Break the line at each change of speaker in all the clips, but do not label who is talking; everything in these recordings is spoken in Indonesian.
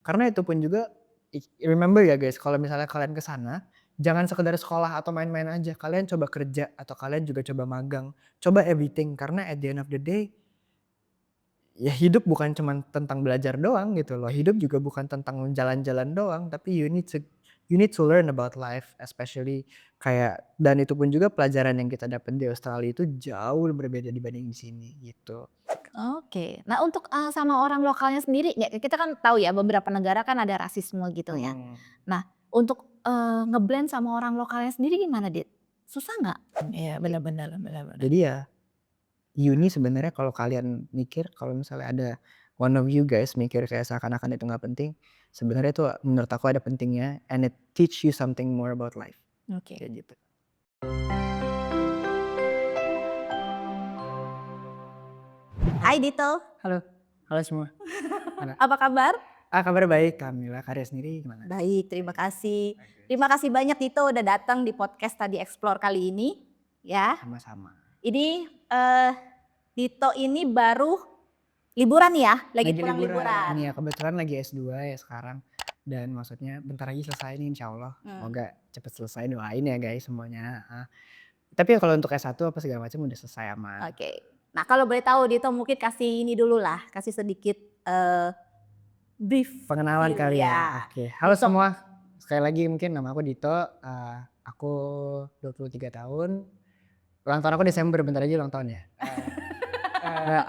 Karena itu pun juga remember ya guys, kalau misalnya kalian ke sana, jangan sekedar sekolah atau main-main aja, kalian coba kerja atau kalian juga coba magang, coba everything karena at the end of the day, ya hidup bukan cuman tentang belajar doang gitu loh, hidup juga bukan tentang jalan-jalan doang, tapi you need to learn about life especially kayak dan itu pun juga pelajaran yang kita dapat di Australia itu jauh berbeda dibanding di sini gitu.
Oke. Nah untuk, sama orang lokalnya sendiri ya kita kan tahu ya beberapa negara kan ada rasisme gitu ya.
Mhm.
Nah untuk, nge-blend sama orang lokalnya sendiri gimana, Dit? Susah nggak?
Iya, benar benar benar benar.
Jadi ya uni sebenarnya kalau kalian mikir kalau misalnya ada one of you guys mikir kayak seakan-akan itu nggak penting, sebenarnya itu menurut aku ada pentingnya and it teach you something more about life,
Oke.
kayak gitu.
Hai Dito,
Halo, halo semua. Mana?
apa kabar?
Kabar baik, alhamdulillah. Karya sendiri gimana?
Baik, terima kasih.
Bagus.
Terima kasih banyak Dito udah datang di podcast Tadi Explore kali ini, ya.
Sama-sama.
Ini, Dito ini baru liburan ya? Lagi pulang liburan.
Iya, kebetulan lagi S2 ya sekarang dan maksudnya bentar lagi selesai nih insyaallah. Semoga cepet selesai, doain ya guys semuanya, heeh. Tapi ya kalau untuk S1 apa segala macam udah selesai aman.
Oke. Nah kalau boleh tahu Dito mungkin kasih ini dulu lah, kasih sedikit, brief
Pengenalan
view
kali
ya.
ya, oke. Halo
Untuk
semua, sekali lagi mungkin nama aku Dito, aku 23 tahun, ulang tahun aku Desember, bentar lagi ulang tahun ya.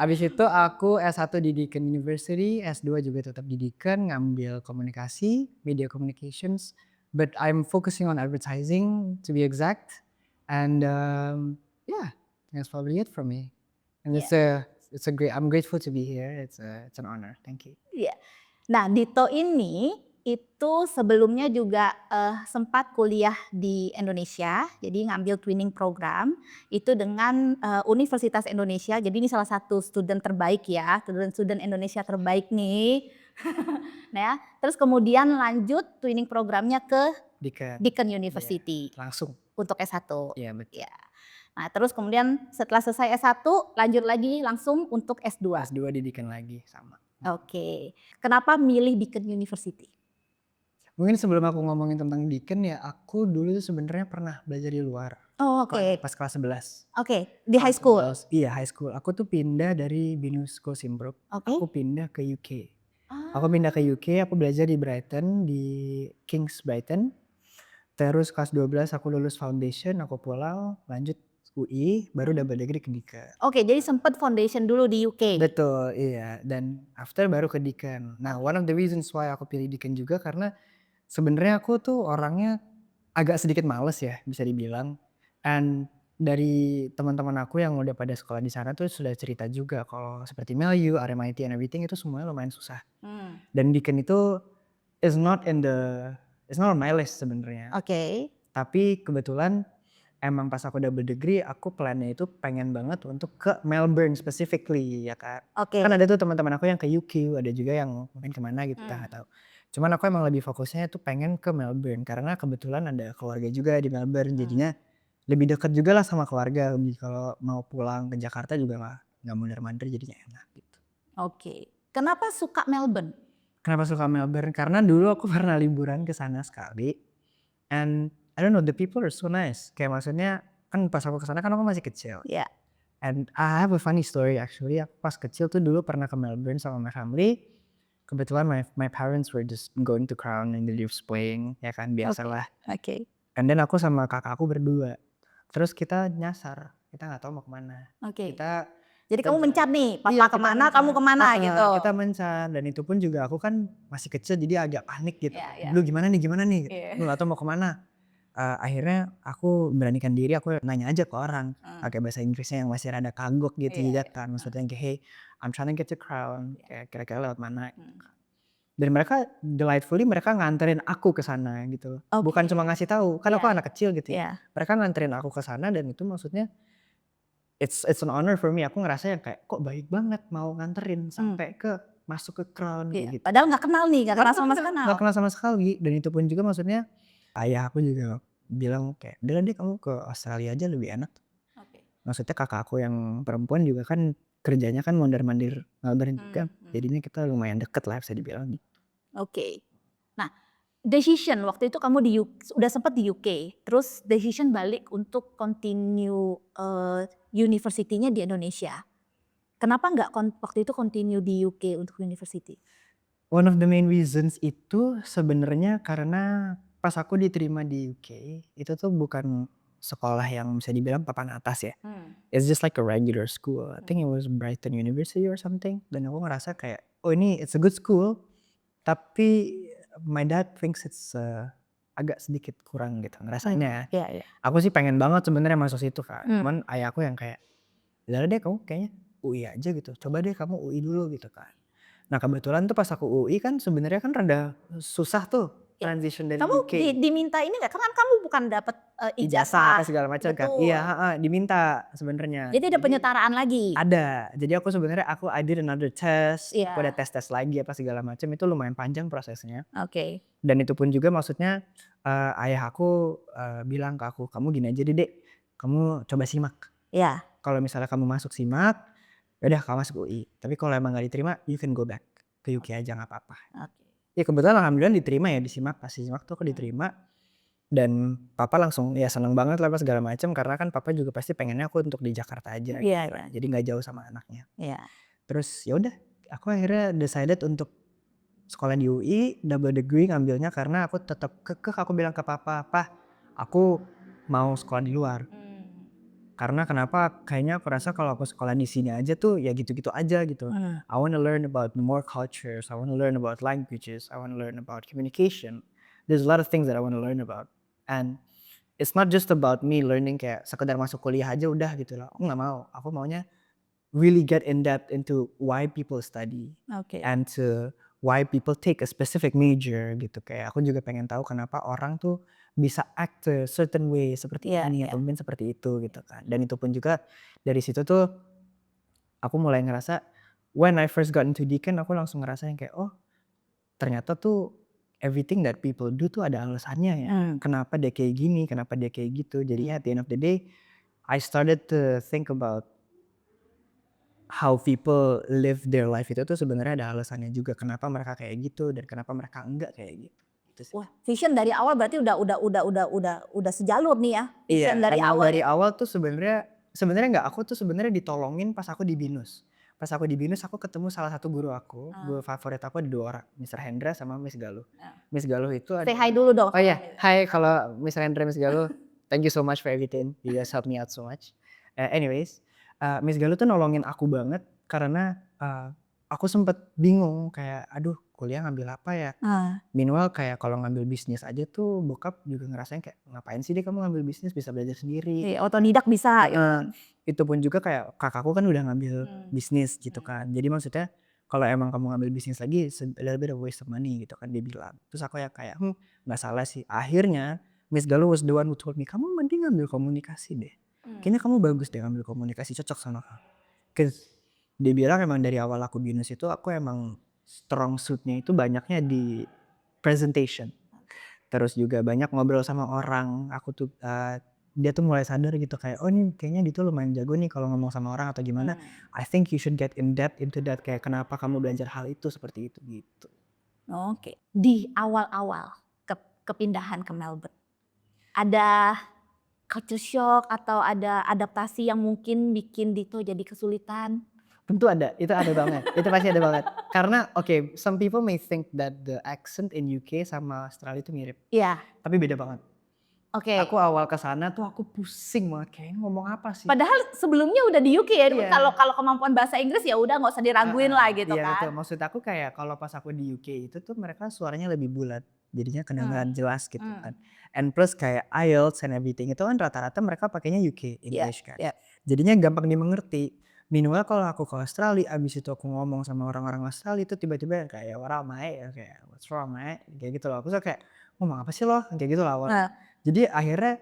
Abis itu aku S1 di Deakin University, S2 juga tetap di Deakin, ngambil komunikasi, media communications, but I'm focusing on advertising to be exact, and yeah, that's probably it for me. And
Iya.
I'm grateful to be here. It's an honor. Thank you.
Iya. Nah, Dito ini itu sebelumnya juga, sempat kuliah di Indonesia, jadi ngambil twinning program itu dengan, Universitas Indonesia. Jadi ini salah satu student terbaik ya, student Indonesia terbaik nih. Nah ya, terus kemudian lanjut twinning programnya ke
Deakin.
Deakin
Iya,
University
langsung.
untuk S1.
Iya betul.
Ya. Nah, terus kemudian setelah selesai S1 lanjut lagi langsung untuk S2.
S2 di Deakin lagi sama.
Oke. Kenapa milih Deakin University?
Mungkin sebelum aku ngomongin tentang Deakin ya, aku dulu tuh sebenarnya pernah belajar di luar.
Oh, oke.
Pas kelas 11.
Oke, di high school?
Iya high school. Aku tuh pindah dari BINUSCO Simpruk.
Oke.
Aku pindah ke UK. Aku
Ah.
pindah ke UK, aku belajar di Brighton, di King's Brighton. Terus kelas 12 aku lulus foundation, aku pulang, lanjut UI, baru double degree ke Deakin.
Oke, jadi sempet foundation dulu di UK?
Betul, iya. Dan after baru ke Deakin. Nah, one of the reasons why aku pilih Deakin juga karena sebenarnya aku tuh orangnya agak sedikit males ya bisa dibilang. And dari teman-teman aku yang udah pada sekolah di sana tuh sudah cerita juga kalau seperti Melu, RMIT and everything itu semuanya lumayan susah. Dan Deakin itu is not on my list sebenarnya.
Oke.
Tapi kebetulan emang pas aku double degree aku plannya itu pengen banget untuk ke Melbourne specifically ya kan.
Oke.
Kan ada tuh teman-teman aku yang ke UK, ada juga yang mungkin kemana gitu kita nggak tahu. Cuman aku emang lebih fokusnya tuh pengen ke Melbourne karena kebetulan ada keluarga juga di Melbourne jadinya lebih dekat juga lah sama keluarga. Lebih kalau mau pulang ke Jakarta juga nggak mundur-mandir jadinya enak gitu.
Oke. Kenapa suka Melbourne?
Kenapa suka Melbourne? Karena dulu aku pernah liburan ke sana sekali and I don't know, the people are so nice. Kayak maksudnya kan pas aku ke sana kan aku masih kecil.
Ya.
And I have a funny story actually. Aku pas kecil tuh dulu pernah ke Melbourne sama my family. Kebetulan my parents were just going to Crown and the Leafs playing, ya kan biasalah.
Oke.
And then aku sama kakak aku berdua. Terus kita nyasar, kita nggak tahu mau kemana.
Oke.
Kita
Jadi kamu mencar nih,
Iya,
papa
kita
kemana,
mencar.
kamu kemana gitu?
Kita mencar dan itu pun juga aku kan masih kecil jadi agak panik gitu.
Iya, iya.
Lu gimana nih?
Iya.
Lu nggak tahu mau kemana. Akhirnya aku beranikan diri aku nanya aja ke orang pakai bahasa Inggrisnya yang masih rada kagok gitu
Iya,
ya kan. Maksudnya kayak hey I'm trying to get to Crown, kayak kira-kira lewat mana.
Hmm.
Dan mereka delightfully mereka nganterin aku ke sana gitu. Bukan cuma ngasih tahu, kan aku
Iya.
anak kecil gitu ya.
Iya.
Mereka nganterin aku ke sana dan itu maksudnya it's an honor for me. Aku ngerasa yang kayak kok baik banget mau nganterin sampai ke masuk ke Crown kayak
Iya.
gitu.
Padahal nggak kenal nih, nggak kenal sama sekali.
Nggak kenal sama sekali dan itu pun juga maksudnya ayah aku juga bilang kayak udah deh kamu ke Australia aja lebih enak.
Oke.
Maksudnya kakak aku yang perempuan juga kan kerjanya kan mondar-mandir Melbourne juga. Jadinya kita lumayan deket lah bisa dibilang.
Oke. Nah, decision waktu itu kamu udah sempat di UK, terus decision balik untuk continue university-nya di Indonesia. Kenapa nggak waktu itu continue di UK untuk university?
One of the main reasons itu sebenarnya karena pas aku diterima di UK, itu tuh bukan sekolah yang bisa dibilang papan atas ya. It's just like a regular school. I think it was Brighton University or something. Dan aku ngerasa kayak, oh ini it's a good school, tapi my dad thinks it's agak sedikit kurang gitu ngerasanya.
Iya, iya.
Aku sih pengen banget sebenarnya masuk situ Kak.
Hmm.
Cuman ayahku yang kayak, udah deh kamu kayaknya UI aja gitu. Coba deh kamu UI dulu gitu kan. Nah kebetulan tuh pas aku UI kan sebenarnya kan rada susah tuh
Ya.
transition dari
Kamu
UK.
diminta ini nggak? Kan kamu bukan dapat
Ijazah apa
ijazah.
segala macam kan.
Betul.
Iya, heeh, diminta sebenarnya.
Jadi ada penyetaraan lagi.
Ada. Jadi aku sebenarnya I did another test.
Iya.
Aku ada tes lagi apa segala macam. Itu lumayan panjang prosesnya.
Oke.
Dan itu pun juga maksudnya ayah aku bilang ke aku, kamu gini aja deh Dek, kamu coba simak.
Ya.
Kalau misalnya kamu masuk simak, yaudah kamu masuk UI. Tapi kalau emang gak diterima, you can go back ke UK aja gak apa-apa.
Oke.
Ya kebetulan alhamdulillah diterima ya di simak. Pas di simak tuh aku diterima. Dan papa langsung ya seneng banget lah segala macam karena kan papa juga pasti pengennya aku untuk di Jakarta aja gitu
Iya,
kan.
iya.
Jadi nggak jauh sama anaknya.
Iya.
Terus ya udah, aku akhirnya decided untuk sekolah di UI, double degree ngambilnya karena aku tetap kekeh aku bilang ke papa, "Pah, aku mau sekolah di luar." Karena kenapa? Kayaknya aku rasa kalau aku sekolah di sini aja tuh ya gitu-gitu aja gitu. I wanna learn about more cultures, I wanna learn about languages, I wanna learn about communication. There's a lot of things that I wanna learn about. And it's not just about me learning kayak sekedar masuk kuliah aja udah gitu loh. Aku nggak mau. Aku maunya really get in depth into why people study
Oke.
and to why people take a specific major gitu. Kayak aku juga pengen tahu kenapa orang tuh bisa act a certain way seperti
Iya,
ini
iya.
atau mungkin seperti itu gitu kan. Dan itu pun juga dari situ tuh aku mulai ngerasa when I first got into Deakin aku langsung ngerasain kayak oh ternyata tuh everything that people do tuh ada alasannya ya. Kenapa dia kayak gini, kenapa dia kayak gitu. Jadi at the end of the day, I started to think about how people live their life itu tuh sebenarnya ada alasannya juga. Kenapa mereka kayak gitu dan kenapa mereka enggak kayak gitu. Gitu sih.
Wah, vision dari awal berarti udah sejalur nih ya. Vision
Iya,
dari
emang
awal.
dari awal tuh sebenarnya enggak, aku tuh sebenarnya ditolongin pas aku di BINUS. Pas aku di BINUS aku ketemu salah satu guru aku, guru favorit aku ada 2 orang, Mr. Hendra sama Miss Galuh. Miss Galuh itu
Say hi dulu dong.
Oh iya, hai kalau Mr. Hendra, Miss Galuh, thank you so much for everything. You guys helped me out so much. Anyways, Miss Galuh tuh nolongin aku banget karena aku sempet bingung kayak aduh kuliah ngambil apa ya. Meanwhile kayak kalau ngambil bisnis aja tuh bokap juga ngerasain kayak ngapain sih deh kamu ngambil bisnis bisa belajar sendiri.
Iya, otodidak bisa.
Itu pun juga kayak kakakku kan udah ngambil bisnis gitu kan. Jadi maksudnya kalau emang kamu ngambil bisnis lagi it's a little bit of waste of money gitu kan dia bilang. Terus aku ya kayak nggak salah sih. Akhirnya Miss Galuh was the one who told me kamu mending ngambil komunikasi deh. Kayaknya kamu bagus deh ngambil komunikasi, cocok sama kamu. Cause dia bilang emang dari awal aku BINUS itu aku emang strong suitnya itu banyaknya di presentation. Terus juga banyak ngobrol sama orang. Aku tuh dia tuh mulai sadar gitu kayak oh ini kayaknya dia tuh lumayan jago nih kalau ngomong sama orang atau gimana. I think you should get in depth into that kayak kenapa kamu belajar hal itu seperti itu gitu.
Oke. Di awal-awal kepindahan ke Melbourne, ada culture shock atau ada adaptasi yang mungkin bikin Dito jadi kesulitan?
Tentu ada, itu ada banget, itu pasti ada banget. Karena oke, some people may think that the accent in UK sama Australia itu mirip,
Iya.
tapi beda banget.
Oke.
Aku awal kesana tuh aku pusing banget kayaknya ngomong apa sih.
Padahal sebelumnya udah di UK ya.
Iya.
Kalau kemampuan bahasa Inggris ya udah nggak usah diraguin lah gitu
Iya
kan.
betul, maksud aku kayak kalau pas aku di UK itu tuh mereka suaranya lebih bulat. Jadinya kedengaran jelas gitu kan. And plus kayak IELTS and everything itu kan rata-rata mereka pakainya UK English kan.
Iya.
Jadinya gampang dimengerti. Meanwhile kalau aku ke Australia abis itu aku ngomong sama orang-orang Australia itu tiba-tiba kayak what up mate, kayak what's wrong mate, kayak gitu loh. Aku tuh kayak ngomong apa sih lo, kayak gitu lah awalnya. Jadi akhirnya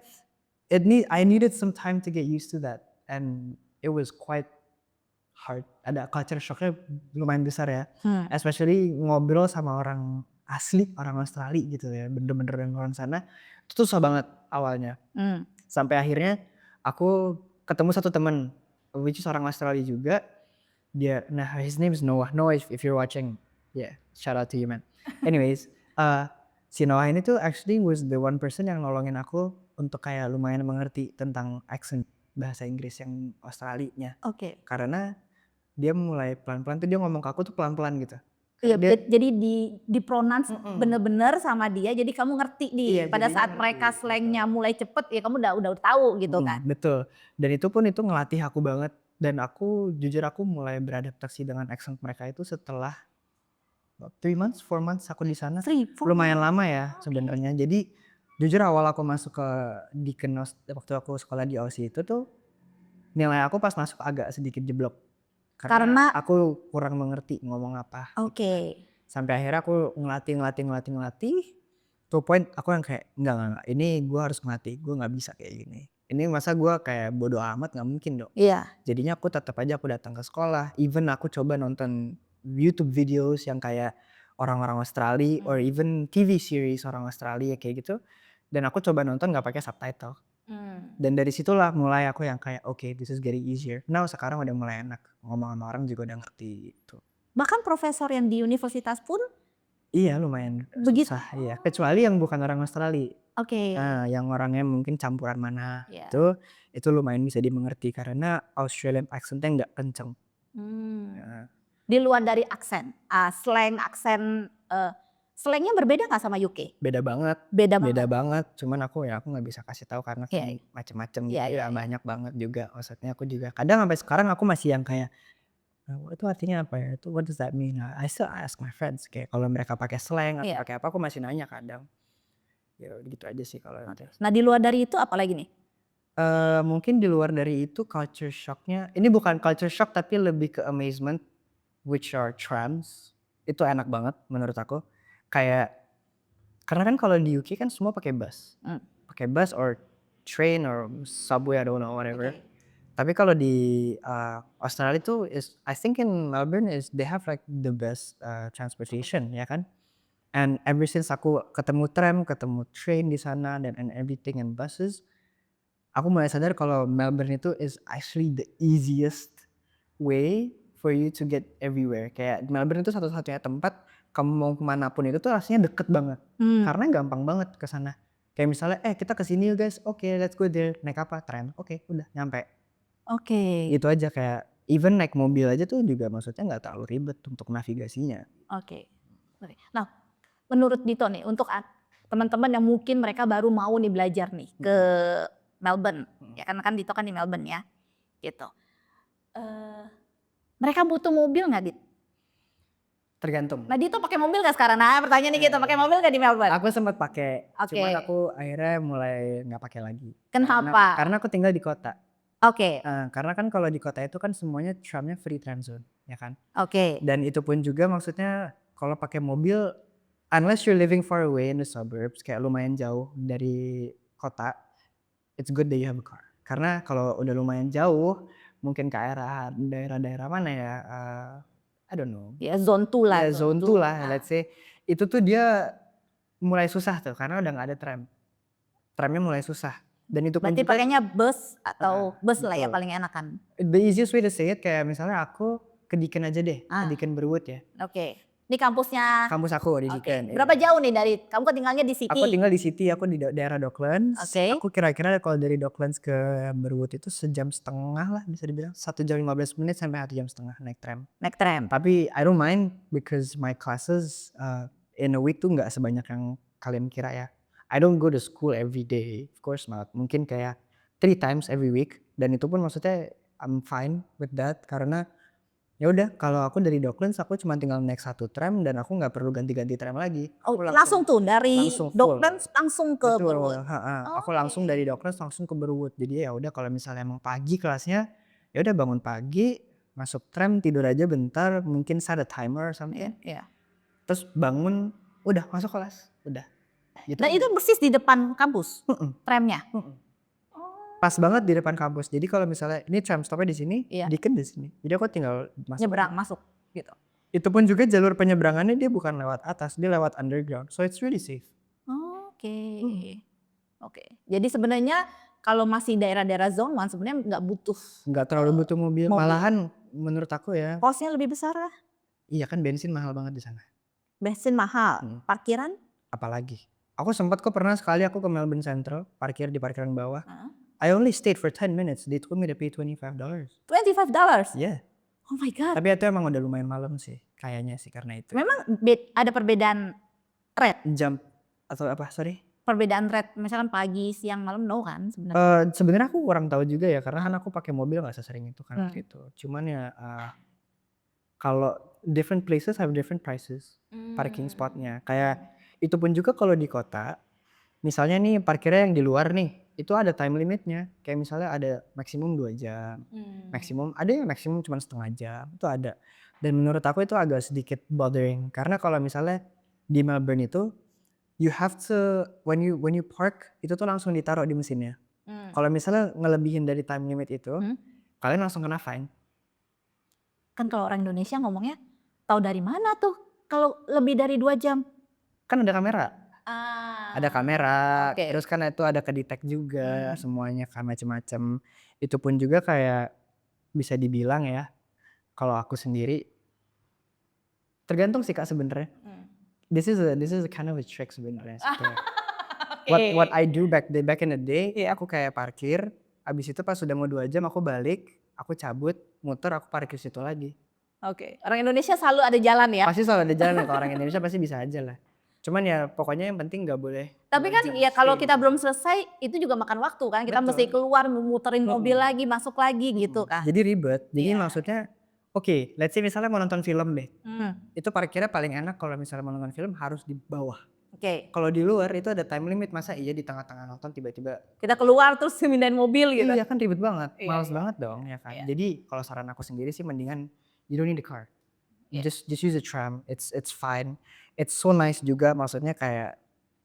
I needed some time to get used to that and it was quite hard. Ada culture shocknya lumayan besar ya, especially ngobrol sama orang asli, orang Australia gitu ya, bener-bener yang orang sana itu susah banget awalnya. Sampai akhirnya aku ketemu satu temen which is orang Australia juga. Dia, nah his name is Noah. Noah if you're watching, yeah, shout out to you man. Anyways, si Noah ini tuh actually was the one person yang nolongin aku untuk kayak lumayan mengerti tentang accent bahasa Inggris yang Australia-nya.
Oke.
Karena dia mulai pelan-pelan tuh dia ngomong ke aku tuh pelan-pelan gitu.
Iya,
Dia
jadi di-pronounce
Mhm.
bener-bener sama dia, jadi kamu ngerti nih.
Iya,
Pada
jadinya
saat
ngerti,
mereka
betul.
slangnya mulai cepet, ya kamu udah tahu gitu kan.
Betul. Dan itu pun itu ngelatih aku banget dan aku jujur aku mulai beradaptasi dengan accent mereka itu setelah 3 months, 4 months aku di sana.
3, 4
Lumayan lama ya
Oke.
sebenarnya. Jadi jujur awal aku masuk ke Deakin waktu aku sekolah di Aussie itu tuh nilai aku pas masuk agak sedikit jeblok. Karena
Karena
aku kurang mengerti ngomong apa.
oke.
Sampai akhirnya aku ngelatih, to point aku yang kayak enggak, ini gue harus ngelatih, gue nggak bisa kayak gini. Ini masa gue kayak bodo amat, nggak mungkin dong.
Iya.
Jadinya aku tetap aja aku datang ke sekolah, even aku coba nonton YouTube videos yang kayak orang-orang Australia or even TV series orang Australia kayak gitu. Dan aku coba nonton nggak pakai subtitle. Dan dari situlah mulai aku yang kayak okay, this is getting easier. Now sekarang udah mulai enak, ngomong sama orang juga udah ngerti gitu.
Bahkan profesor yang di universitas pun
Iya lumayan
begitu.
susah, iya. Kecuali yang bukan orang Australia.
Oke.
Nah, yang orangnya mungkin campuran mana
Iya.
itu lumayan bisa dimengerti karena Australian accent-nya nggak kenceng. Heeh.
Di luar dari aksen, slangnya berbeda nggak sama UK?
Beda banget,
Beda
beda
banget.
banget. Cuman aku nggak bisa kasih tahu karena
Iya,
kan macem-macem
iya,
gitu
iya,
ya,
iya.
banyak banget juga. Maksudnya aku juga kadang sampai sekarang aku masih yang kayak, itu artinya apa ya? Itu what does that mean? I still ask my friends kayak kalau mereka pakai slang atau
Iya.
pakai apa aku masih nanya kadang. Ya gitu aja sih kalau itu.
Nah di luar dari itu apa lagi nih?
Mungkin di luar dari itu culture shock-nya, ini bukan culture shock tapi lebih ke amazement, which are trams. Itu enak banget menurut aku. Kayak karena kan kalau di UK kan semua pakai bus. Pakai bus or train or subway, I don't know whatever.
Oke.
Tapi kalau di Australia itu I think in Melbourne they have like the best transportation ya kan. And ever since aku ketemu tram, ketemu train di sana and everything and buses, aku mulai sadar kalau Melbourne itu is actually the easiest way for you to get everywhere. Kayak Melbourne itu satu-satunya tempat kamu mau kemana pun itu tuh rasanya deket banget. Karena gampang banget ke sana. Kayak misalnya kita ke sini guys, oke, let's go there. Naik apa? Tram. Oke, udah nyampe.
Oke.
Itu aja kayak even naik mobil aja tuh juga maksudnya nggak terlalu ribet untuk navigasinya.
Oke. Nah, menurut Dito nih untuk teman-teman yang mungkin mereka baru mau nih belajar nih ke Melbourne, ya kan Dito kan di Melbourne ya, gitu. Mereka butuh mobil nggak, Dit?
Tergantung.
Nah, Dito pakai mobil nggak sekarang? Nah, pertanyaannya gitu, pakai mobil nggak di Melbourne?
Aku sempat pakai,
Oke.
cuman aku akhirnya mulai nggak pakai lagi.
Kenapa?
Karena aku tinggal di kota.
Oke.
Karena kan kalau di kota itu kan semuanya tramnya free tranzone, ya kan?
Oke.
Dan itu pun juga maksudnya kalau pakai mobil, unless you're living far away in the suburbs, kayak lumayan jauh dari kota, it's good that you have a car. Karena kalau udah lumayan jauh, mungkin ke arah daerah-daerah mana ya, I don't know.
Ya zone 2 lah.
Ya zone 2 lah, let's say. Itu tuh dia mulai susah tuh karena udah nggak ada tram. Tramnya mulai susah. Dan itu pun
Berarti
juga
pakainya bus atau bus lah ya
betul.
paling enak kan?
The easiest way to say it kayak misalnya aku ke Deakin aja deh, ke Deakin Burwood ya.
Oke. Ini kampusnya.
Kampus aku di
Oke.
Deakin.
Berapa jauh nih dari kamu kan tinggalnya di City?
Aku tinggal di City, aku di daerah Docklands.
Oke.
Aku kira-kira kalau dari Docklands ke Burwood itu sejam setengah lah bisa dibilang. 1 jam 15 menit sampai 1 jam setengah naik tram.
Naik tram.
Tapi I don't mind because my classes in a week tuh nggak sebanyak yang kalian kira ya. I don't go to school every day, of course not. Mungkin kayak 3 times every week. Dan itu pun maksudnya I'm fine with that karena ya udah kalau aku dari Docklands aku cuma tinggal naik 1 tram dan aku nggak perlu ganti-ganti tram lagi.
Oh,
Aku
langsung tuh dari
langsung full.
Docklands langsung ke
Betul,
Burwood.
aku langsung dari Docklands langsung ke Burwood. Jadi ya udah kalau misalnya emang pagi kelasnya, ya udah bangun pagi, masuk tram, tidur aja bentar, mungkin set a timer or something.
Iya.
Terus bangun, udah masuk kelas, udah. Gitu.
Dan itu persis di depan kampus tramnya.
Pas banget di depan kampus. Jadi kalau misalnya ini tram stopnya di sini,
Iya.
Deakin di sini. Jadi aku tinggal masuk.
Nyebrang masuk gitu.
Itu pun juga jalur penyeberangannya dia bukan lewat atas, dia lewat underground. So it's really safe.
Oke. Oke. Jadi sebenarnya kalau masih daerah-daerah zone 1 sebenarnya nggak butuh.
Nggak terlalu butuh mobil. Malahan menurut aku ya.
Cost-nya lebih besar lah.
Iya kan bensin mahal banget di sana.
Bensin mahal,
Hmm.
parkiran?
Apalagi. Aku sempat kok pernah sekali aku ke Melbourne Central, parkir di parkiran bawah.
Heeh.
I only stayed for 10 minutes. They told me to pay $25.
$25?
Yeah.
Oh my god.
Tapi itu emang udah lumayan malam sih. Kayaknya sih karena itu.
Memang ada perbedaan rate?
Jam atau apa? Sorry.
Perbedaan rate misalkan pagi, siang, malam no kan sebenarnya?
Sebenarnya aku kurang tahu juga ya karena kan aku pakai mobil nggak sesering itu kan waktu
Hmm.
itu. Cuman ya kalau different places have different prices parking spotnya. Kayak itu pun juga kalau di kota, misalnya nih parkirnya yang di luar nih, itu ada time limitnya. Kayak misalnya ada maksimum 2 jam, maksimum ada yang maksimum cuma setengah jam, itu ada. Dan menurut aku itu agak sedikit bothering karena kalau misalnya di Melbourne itu you have to when you park itu tuh langsung ditaruh di mesinnya. Kalau misalnya ngelebihin dari time limit itu, kalian langsung kena fine.
Kan kalau orang Indonesia ngomongnya tahu dari mana tuh kalau lebih dari 2 jam?
Kan ada kamera. Ada kamera,
Oke.
terus kan itu ada ke-detect juga semuanya kan macem-macem. Itu pun juga kayak bisa dibilang ya, kalau aku sendiri tergantung sih Kak sebenarnya. This is a kind of a trick sebenarnya. What I do back in the day, aku kayak parkir, abis itu pas sudah mau 2 jam aku balik, aku cabut, muter, aku parkir situ lagi.
Oke. Orang Indonesia selalu ada jalan ya?
Pasti selalu ada jalan ya, kalau orang Indonesia pasti bisa aja lah. Cuman ya pokoknya yang penting nggak boleh.
Tapi kan ya kalau kita belum selesai itu juga makan waktu kan. Kita mesti keluar muterin mobil lagi, masuk lagi gitu kan.
Jadi ribet. Jadi
Iya.
maksudnya oke, let's say misalnya mau nonton film deh.
Hmm.
Itu parkirnya paling enak kalau misalnya mau nonton film harus di bawah.
Oke.
Kalau di luar itu ada time limit, masa iya di tengah-tengah nonton tiba-tiba.
Kita keluar terus mindahin mobil gitu.
Iya kan ribet banget,
Iya,
males
iya.
banget dong ya kan.
Iya.
Jadi kalau saran aku sendiri sih mendingan you don't need a car. Just use a tram, it's fine. It's so nice juga, maksudnya kayak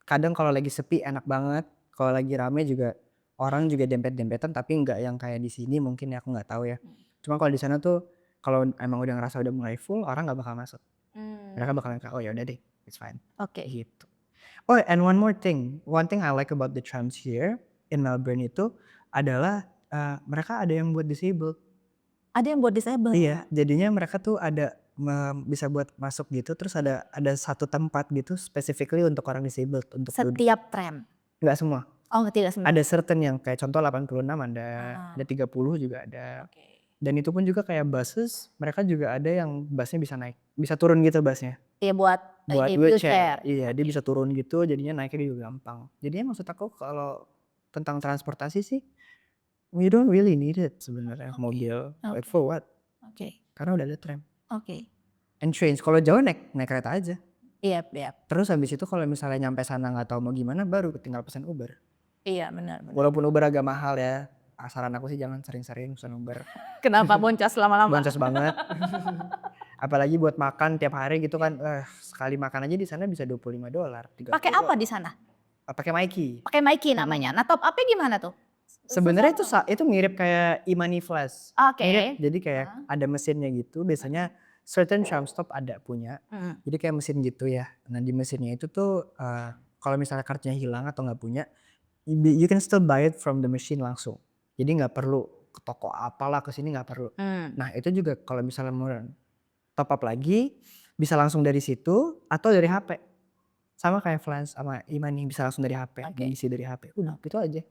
kadang kalau lagi sepi enak banget, kalau lagi rame juga orang juga dempet-dempetan tapi nggak yang kayak di sini mungkin ya aku nggak tahu ya. Cuma kalau di sana tuh kalau emang udah ngerasa udah mulai full orang nggak bakal masuk. Mereka bakalan kayak oh ya udah deh, it's fine.
Oke.
Gitu. Oh and one more thing, one thing I like about the trams here in Melbourne itu adalah mereka ada yang buat disabled.
Ada yang buat disable?
Iya, jadinya mereka tuh ada bisa buat masuk gitu, terus ada satu tempat gitu specifically untuk orang disabled untuk duduk.
Setiap tram?
Nggak semua.
Oh tidak semua?
Ada certain yang kayak contoh 86 ada 30 juga ada.
Oke.
Dan itu pun juga kayak buses, mereka juga ada yang busnya bisa naik, bisa turun gitu busnya.
Iya buat
Wheelchair. Iya, dia bisa turun gitu, jadinya naiknya juga gampang. Jadinya maksud aku kalau tentang transportasi sih, we don't really need it sebenarnya mobil. Like for what?
Oke.
Karena udah ada tram.
Oke.
And trains, kalau jauh naik kereta aja.
Iya.
Terus habis itu kalau misalnya nyampe sana nggak tahu mau gimana, baru tinggal pesen Uber.
Iya benar.
Walaupun Uber agak mahal ya, saran aku sih jangan sering-sering pesen Uber.
Kenapa boncos lama-lama?
Boncos banget. Apalagi buat makan tiap hari gitu kan, sekali makan aja di sana bisa $25.
Pakai apa di sana?
Pakai Mikey.
Pakai Mikey namanya. Nah top up-nya gimana tuh?
Sebenarnya itu mirip kayak e-money flash.
Oke.
Mirip, jadi kayak ada mesinnya gitu. Biasanya certain tram stop ada punya. Jadi kayak mesin gitu ya. Nah di mesinnya itu tuh kalau misalnya kartunya hilang atau nggak punya, you can still buy it from the machine langsung. Jadi nggak perlu ke toko apalah ke sini nggak perlu. Nah itu juga kalau misalnya mau top up lagi bisa langsung dari situ atau dari HP. Sama kayak flash sama e-money bisa langsung dari HP, diisi dari HP. Udah gitu aja.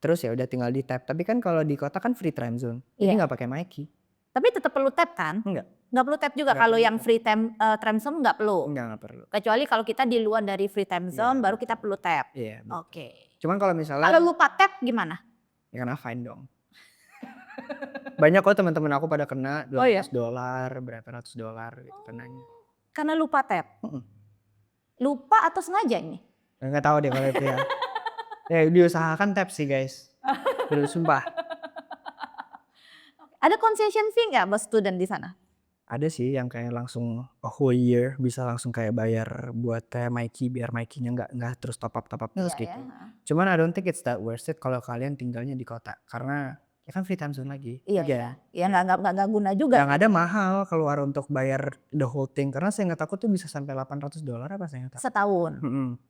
Terus ya udah tinggal di tap. Tapi kan kalau di kota kan free tram zone. Jadi nggak pakai Mikey.
Tapi tetap perlu tap kan?
Enggak.
Nggak perlu tap juga kalau yang free tram zone nggak perlu.
Nggak perlu.
Kecuali kalau kita di luar dari free tram zone baru kita perlu tap.
Iya.
Oke.
Cuman kalau misalnya
Kalau lupa tap gimana?
ya kena fine dong. Banyak kok teman-teman aku pada kena $200, berapa ratus dolar gitu kenanya.
Karena lupa tap. Lupa atau sengaja ini?
Nggak tahu deh kalau itu ya. Ya diusahakan tap sih guys. Bener sumpah.
Ada concession fee nggak buat student di sana?
Ada sih yang kayak langsung a whole year bisa langsung kayak bayar buat Mikey biar Mikey-nya nggak terus top up terus gitu. Cuman I don't think it's that worth it kalau kalian tinggalnya di kota karena ya kan free time zone lagi.
Iya. Ya nggak guna juga.
Yang ada mahal keluar untuk bayar the whole thing karena saya nggak takut tuh bisa sampai $800 apa saya nggak tahu.
Setahun.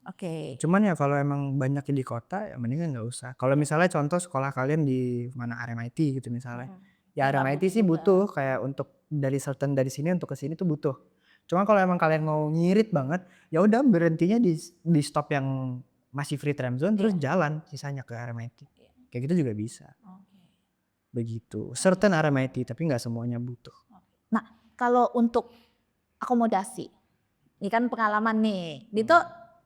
Oke.
Cuman ya kalau emang banyaknya di kota ya mendingan nggak usah. Kalau misalnya contoh sekolah kalian di mana RMIT gitu misalnya. Ya RMIT sih butuh kayak untuk dari sini untuk ke sini tuh butuh. Cuma kalau emang kalian mau ngirit banget, ya udah berhentinya di stop yang masih free tram zone terus jalan sisanya ke RMIT. Kayak gitu juga bisa. Begitu. Certain RMIT tapi nggak semuanya butuh.
Nah, kalau untuk akomodasi, ini kan pengalaman nih. Dito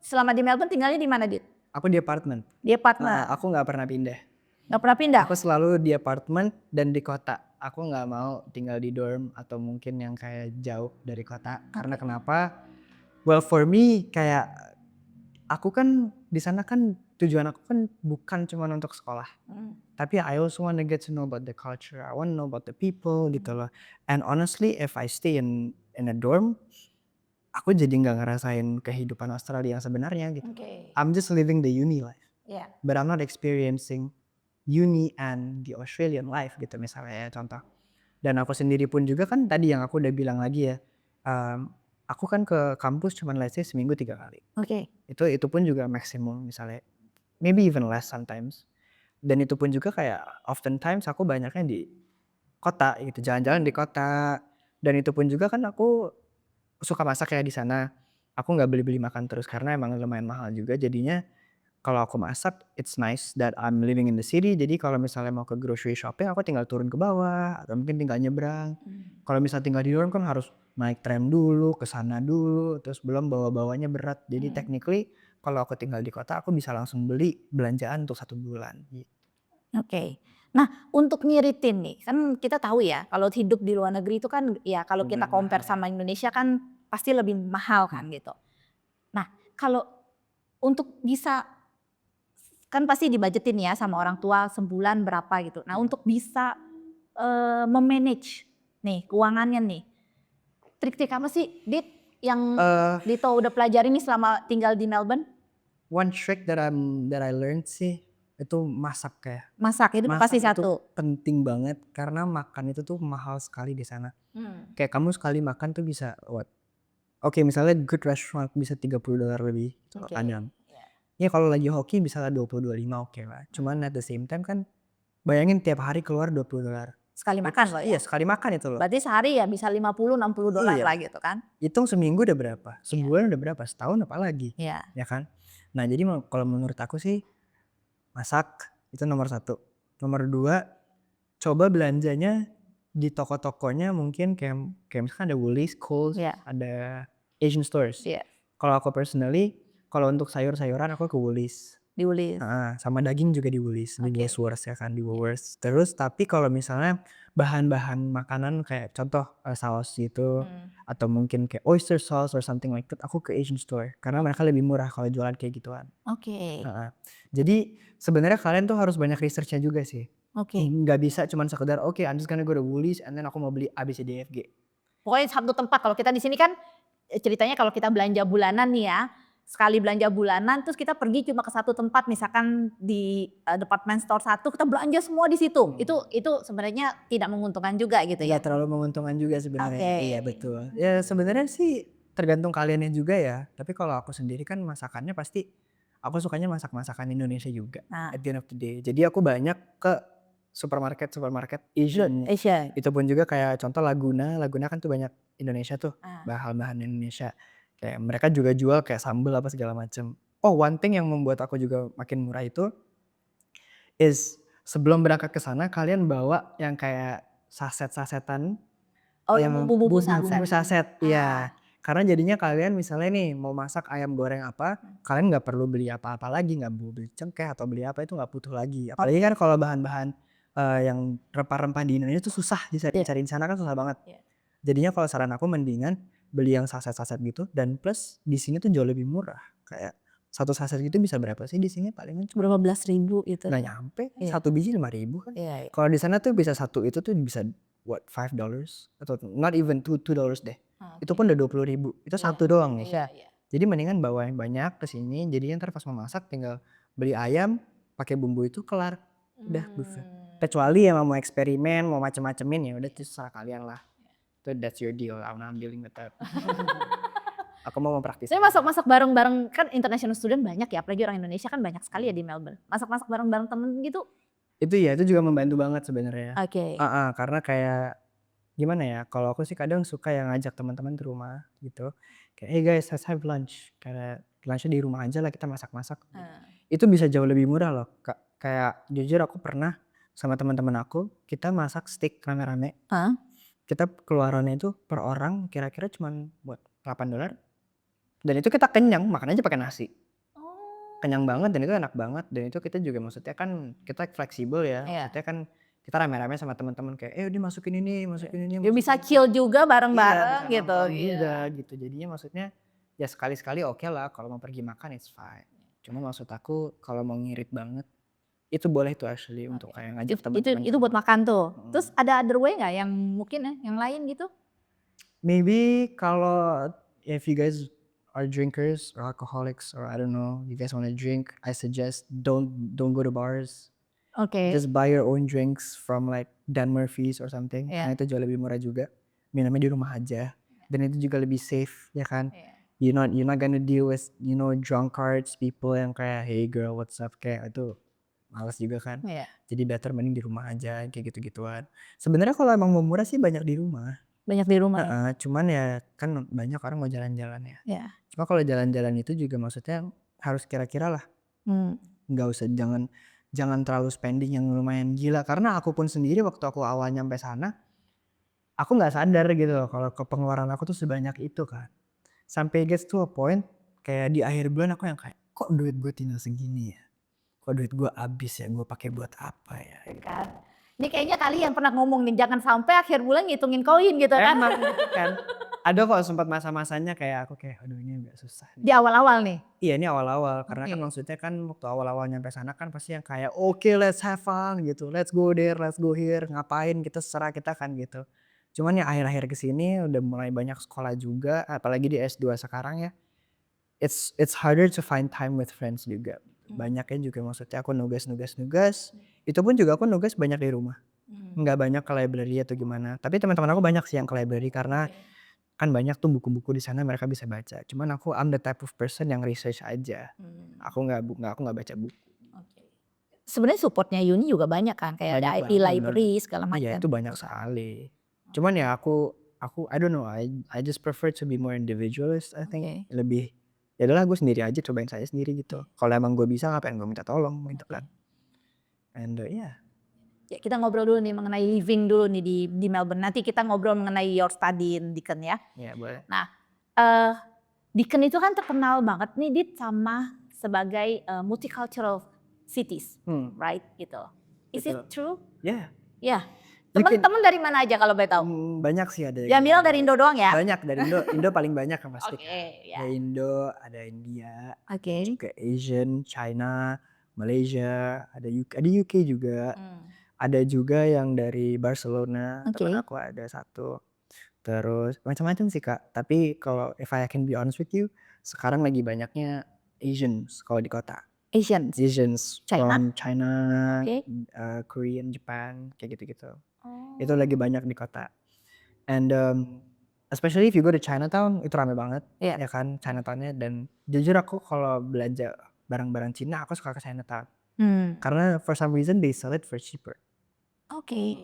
selama di Melbourne tinggalnya di mana, Dit?
Aku di apartemen.
Di apartemen.
Aku nggak pernah pindah.
Nggak pernah pindah?
Aku selalu di apartemen dan di kota. Aku nggak mau tinggal di dorm atau mungkin yang kayak jauh dari kota. Karena kenapa? Well for me kayak aku kan di sana kan tujuan aku kan bukan cuma untuk sekolah. Tapi I also want to get to know about the culture. I want to know about the people gitu loh. And honestly if I stay in a dorm, aku jadi nggak ngerasain kehidupan Australia yang sebenarnya gitu. I'm just living the uni life. But I'm not experiencing uni and the Australian life gitu misalnya ya contoh. Dan aku sendiri pun juga kan tadi yang aku udah bilang lagi ya, aku kan ke kampus cuman let's say seminggu 3 kali. Itu pun juga maksimum misalnya, maybe even less sometimes. Dan itu pun juga kayak oftentimes aku banyaknya di kota gitu, jalan-jalan di kota. Dan itu pun juga kan aku suka masak ya di sana. Aku nggak beli-beli makan terus karena emang lumayan mahal juga jadinya. Kalau aku masak, it's nice that I'm living in the city. Jadi kalau misalnya mau ke grocery shopping, aku tinggal turun ke bawah atau mungkin tinggal nyebrang. Kalau misalnya tinggal di dorm kan harus naik tram dulu, ke sana dulu, terus belum bawa-bawanya berat. Jadi technically kalau aku tinggal di kota, aku bisa langsung beli belanjaan untuk 1 bulan. Gitu.
Nah, untuk ngiritin nih, kan kita tahu ya kalau hidup di luar negeri itu kan ya kalau kita compare sama Indonesia kan pasti lebih mahal kan gitu. Nah, kalau untuk bisa kan pasti dibajetin ya sama orang tua sebulan berapa gitu. Nah, untuk bisa memanage nih keuangannya nih, trik-trik apa sih, Dit, yang Dito udah pelajari nih selama tinggal di Melbourne?
One trick that I learned sih itu masak kayak.
Masak itu pasti
Masak itu
satu.
penting banget karena makan itu tuh mahal sekali di sana. Kayak kamu sekali makan tuh bisa Oke, misalnya good restaurant bisa $30 lebih kadang. Ya kalau lagi hoki bisa lah 20-25 oke lah. Cuman at the same time kan bayangin tiap hari keluar $20.
Sekali makan loh ya.
Iya sekali makan itu loh.
Berarti sehari ya bisa $50-60
Iya.
lah gitu kan.
Hitung seminggu udah berapa, sebulan udah berapa, setahun apalagi.
Iya.
Ya kan. Nah jadi kalau menurut aku sih masak itu nomor 1. Nomor 2 coba belanjanya di toko-tokonya mungkin kayak misalkan ada Woolies, Coles, ada Asian stores. Kalau aku personally kalau untuk sayur-sayuran aku ke Woolies.
Di Woolies.
Sama daging juga di Woolies, di Woolworths ya kan, di Woolworths. Terus tapi kalau misalnya bahan-bahan makanan kayak contoh saus gitu atau mungkin kayak oyster sauce or something like that, aku ke Asian store karena mereka lebih murah kalau jualan kayak gituan. Jadi sebenarnya kalian tuh harus banyak researchnya juga sih. Nggak bisa cuman sekedar I'm just gonna go to Woolies and then aku mau beli ABCDFG.
Pokoknya satu tempat. Kalau kita di sini kan ceritanya kalau kita belanja bulanan nih ya, sekali belanja bulanan terus kita pergi cuma ke satu tempat misalkan di department store satu kita belanja semua di situ. Itu sebenarnya tidak menguntungkan juga gitu ya.
Iya terlalu menguntungkan juga sebenarnya. Iya betul. Ya sebenarnya sih tergantung kaliannya juga ya. Tapi kalau aku sendiri kan masakannya pasti aku sukanya masak-masakan Indonesia juga. At the end of the day. Jadi aku banyak ke supermarket Asian. Itu pun juga kayak contoh Laguna kan tuh banyak Indonesia tuh, bahan-bahan Indonesia. Kayak mereka juga jual kayak sambal apa segala macam. One thing yang membuat aku juga makin murah itu is sebelum berangkat ke sana kalian bawa yang kayak saset-sasetan.
Yang bumbu
saset. Iya. Karena jadinya kalian misalnya nih mau masak ayam goreng apa, kalian nggak perlu beli apa-apa lagi, nggak perlu beli cengkeh atau beli apa itu nggak butuh lagi. Apalagi kan kalau bahan-bahan yang rempah-rempah di Indonesia itu susah dicari di sana kan susah banget. Jadinya kalau saran aku mendingan beli yang saset-saset gitu dan plus di sini tuh jauh lebih murah. Kayak satu saset gitu bisa berapa sih di sini palingan cuma
berapa belas ribu gitu.
Nggak nyampe, satu biji 5.000 kan. Kalau di sana tuh bisa satu itu tuh bisa $5 atau not even $2 deh. Itu pun udah 20.000. Itu satu doang nih. Jadi mendingan bawa yang banyak ke sini. Jadi ntar pas mau masak tinggal beli ayam, pakai bumbu itu kelar. Udah buffet. Kecuali ya mau eksperimen, mau macem-macemin ya udah terserah kalian lah. That's your deal. I'm not dealing with that. Aku mau mempraktis.
Saya masak-masak bareng-bareng kan international student banyak ya, apalagi orang Indonesia kan banyak sekali ya di Melbourne. Masak-masak bareng-bareng temen gitu.
Itu juga membantu banget sebenarnya.
Oke.
Karena kayak gimana ya, kalau aku sih kadang suka yang ngajak teman-teman ke rumah gitu. Kayak, "Hey guys, let's have lunch." Kayak lunch-nya di rumah aja lah, kita masak-masak. Itu bisa jauh lebih murah loh, Kak. Kayak jujur aku pernah sama teman-teman aku, kita masak steak rame-rame.
Heeh.
Kita keluarannya itu per orang kira-kira cuman buat $8 dan itu kita kenyang, makan aja pakai nasi.
Oh.
Kenyang banget dan itu enak banget dan itu kita juga maksudnya kan kita fleksibel ya,
Iya.
maksudnya kan kita rame-rame sama teman-teman kayak, udah masukin ini, masukin ini,
Dia bisa
masukin ini."
chill juga
Iya,
bareng-bareng
bisa
gitu.
nongkrong
Iya.
juga gitu. Jadinya maksudnya ya sekali-sekali oke lah kalau mau pergi makan it's fine. Cuma maksud aku kalau mau ngirit banget, itu boleh tuh actually untuk kayak ngajak teman-teman
Itu buat makan tuh. Terus
Mhm.
ada other way nggak yang mungkin ya, yang lain gitu?
Maybe kalau if you guys are drinkers or alcoholics or I don't know, you guys wanna drink, I suggest don't go to bars.
Oke.
Just buy your own drinks from like Dan Murphy's or something.
Iya.
Nah itu jauh lebih murah juga. Minumnya di rumah aja. Dan itu juga lebih safe ya kan.
Iya.
You're not gonna deal with drunkards people yang kayak hey girl what's up kayak itu males juga kan.
Iya.
Jadi better mending di rumah aja kayak gitu-gituan. Sebenarnya kalau emang mau murah sih banyak di rumah.
Banyak di rumah ya?
Heeh, cuman ya kan banyak orang mau jalan-jalan ya.
Iya.
Cuma kalau jalan-jalan itu juga maksudnya harus kira-kira lah.
Hmm.
Nggak usah jangan terlalu spending yang lumayan gila karena aku pun sendiri waktu aku awal nyampe sana aku nggak sadar gitu loh kalau pengeluaran aku tuh sebanyak itu kan sampai gets to a point kayak di akhir bulan aku yang kayak kok duit gue tinggal segini ya, kok duit gue habis ya, gue pakai buat apa ya
Kan. Ini kayaknya kalian pernah ngomong nih jangan sampai akhir bulan ngitungin koin gitu kan?
emang gitu kan. Ada kok sempat masa-masanya kayak aku kayak aduh ini agak susah nih.
Di awal-awal nih.
Iya ini awal-awal karena kan
Oke.
maksudnya kan waktu awal-awal nyampe sana kan pasti yang kayak oke let's have fun gitu, let's go there, let's go here, ngapain kita serah kita kan gitu. Cuman ya akhir-akhir kesini udah mulai banyak sekolah juga, apalagi di S2 sekarang ya, it's harder to find time with friends juga. Banyaknya juga maksudnya aku nugas, itu pun juga aku nugas banyak di rumah. Nggak banyak ke library atau gimana, tapi teman-teman aku banyak sih yang ke library karena kan banyak tuh buku-buku di sana mereka bisa baca. Cuman I'm the type of person yang research aja. Aku nggak baca buku.
Oke. Sebenarnya supportnya Uni juga banyak kan kayak ada
Banyak
e-library segala
Iya
macam.
itu banyak sekali. Cuman ya aku I don't know, I just prefer to be more individualist I think.
Oke.
Lebih ya udahlah gue sendiri aja cobain saya sendiri gitu. Kalau emang gue bisa ngapain gue minta tolong gitu kan. And yeah.
Ya, kita ngobrol dulu nih mengenai living dulu nih di Melbourne. Nanti kita ngobrol mengenai your study in Deakin ya.
Ya boleh.
Nah, Deakin itu kan terkenal banget nih Dit sama sebagai multicultural cities, right gitu. Is it
Betul.
true?
Ya.
Ya.
You can-
Teman-teman dari mana aja kalau boleh tahu?
Banyak sih ada.
Yang bilang dari Indo doang ya?
Banyak dari Indo. Indo paling banyak kan pasti.
Oke, ya.
Ada Indo, ada India,
Oke.
juga Asian, China, Malaysia, ada UK juga. Ada juga yang dari Barcelona,
Oke.
teman aku ada satu. Terus macam-macam sih Kak. Tapi kalau if I can be honest with you, sekarang lagi banyaknya Asians kalau di kota.
Asians.
Asians
China?
from China,
Oke.
Korean, Japan, kayak gitu-gitu.
Oh.
Itu lagi banyak di kota. And especially if you go to Chinatown, itu rame banget.
Iya.
Ya kan Chinatown-nya. Dan jujur aku kalau belanja barang-barang Cina, aku suka ke Chinatown. Karena for some reason they sell it for cheaper.
Oke.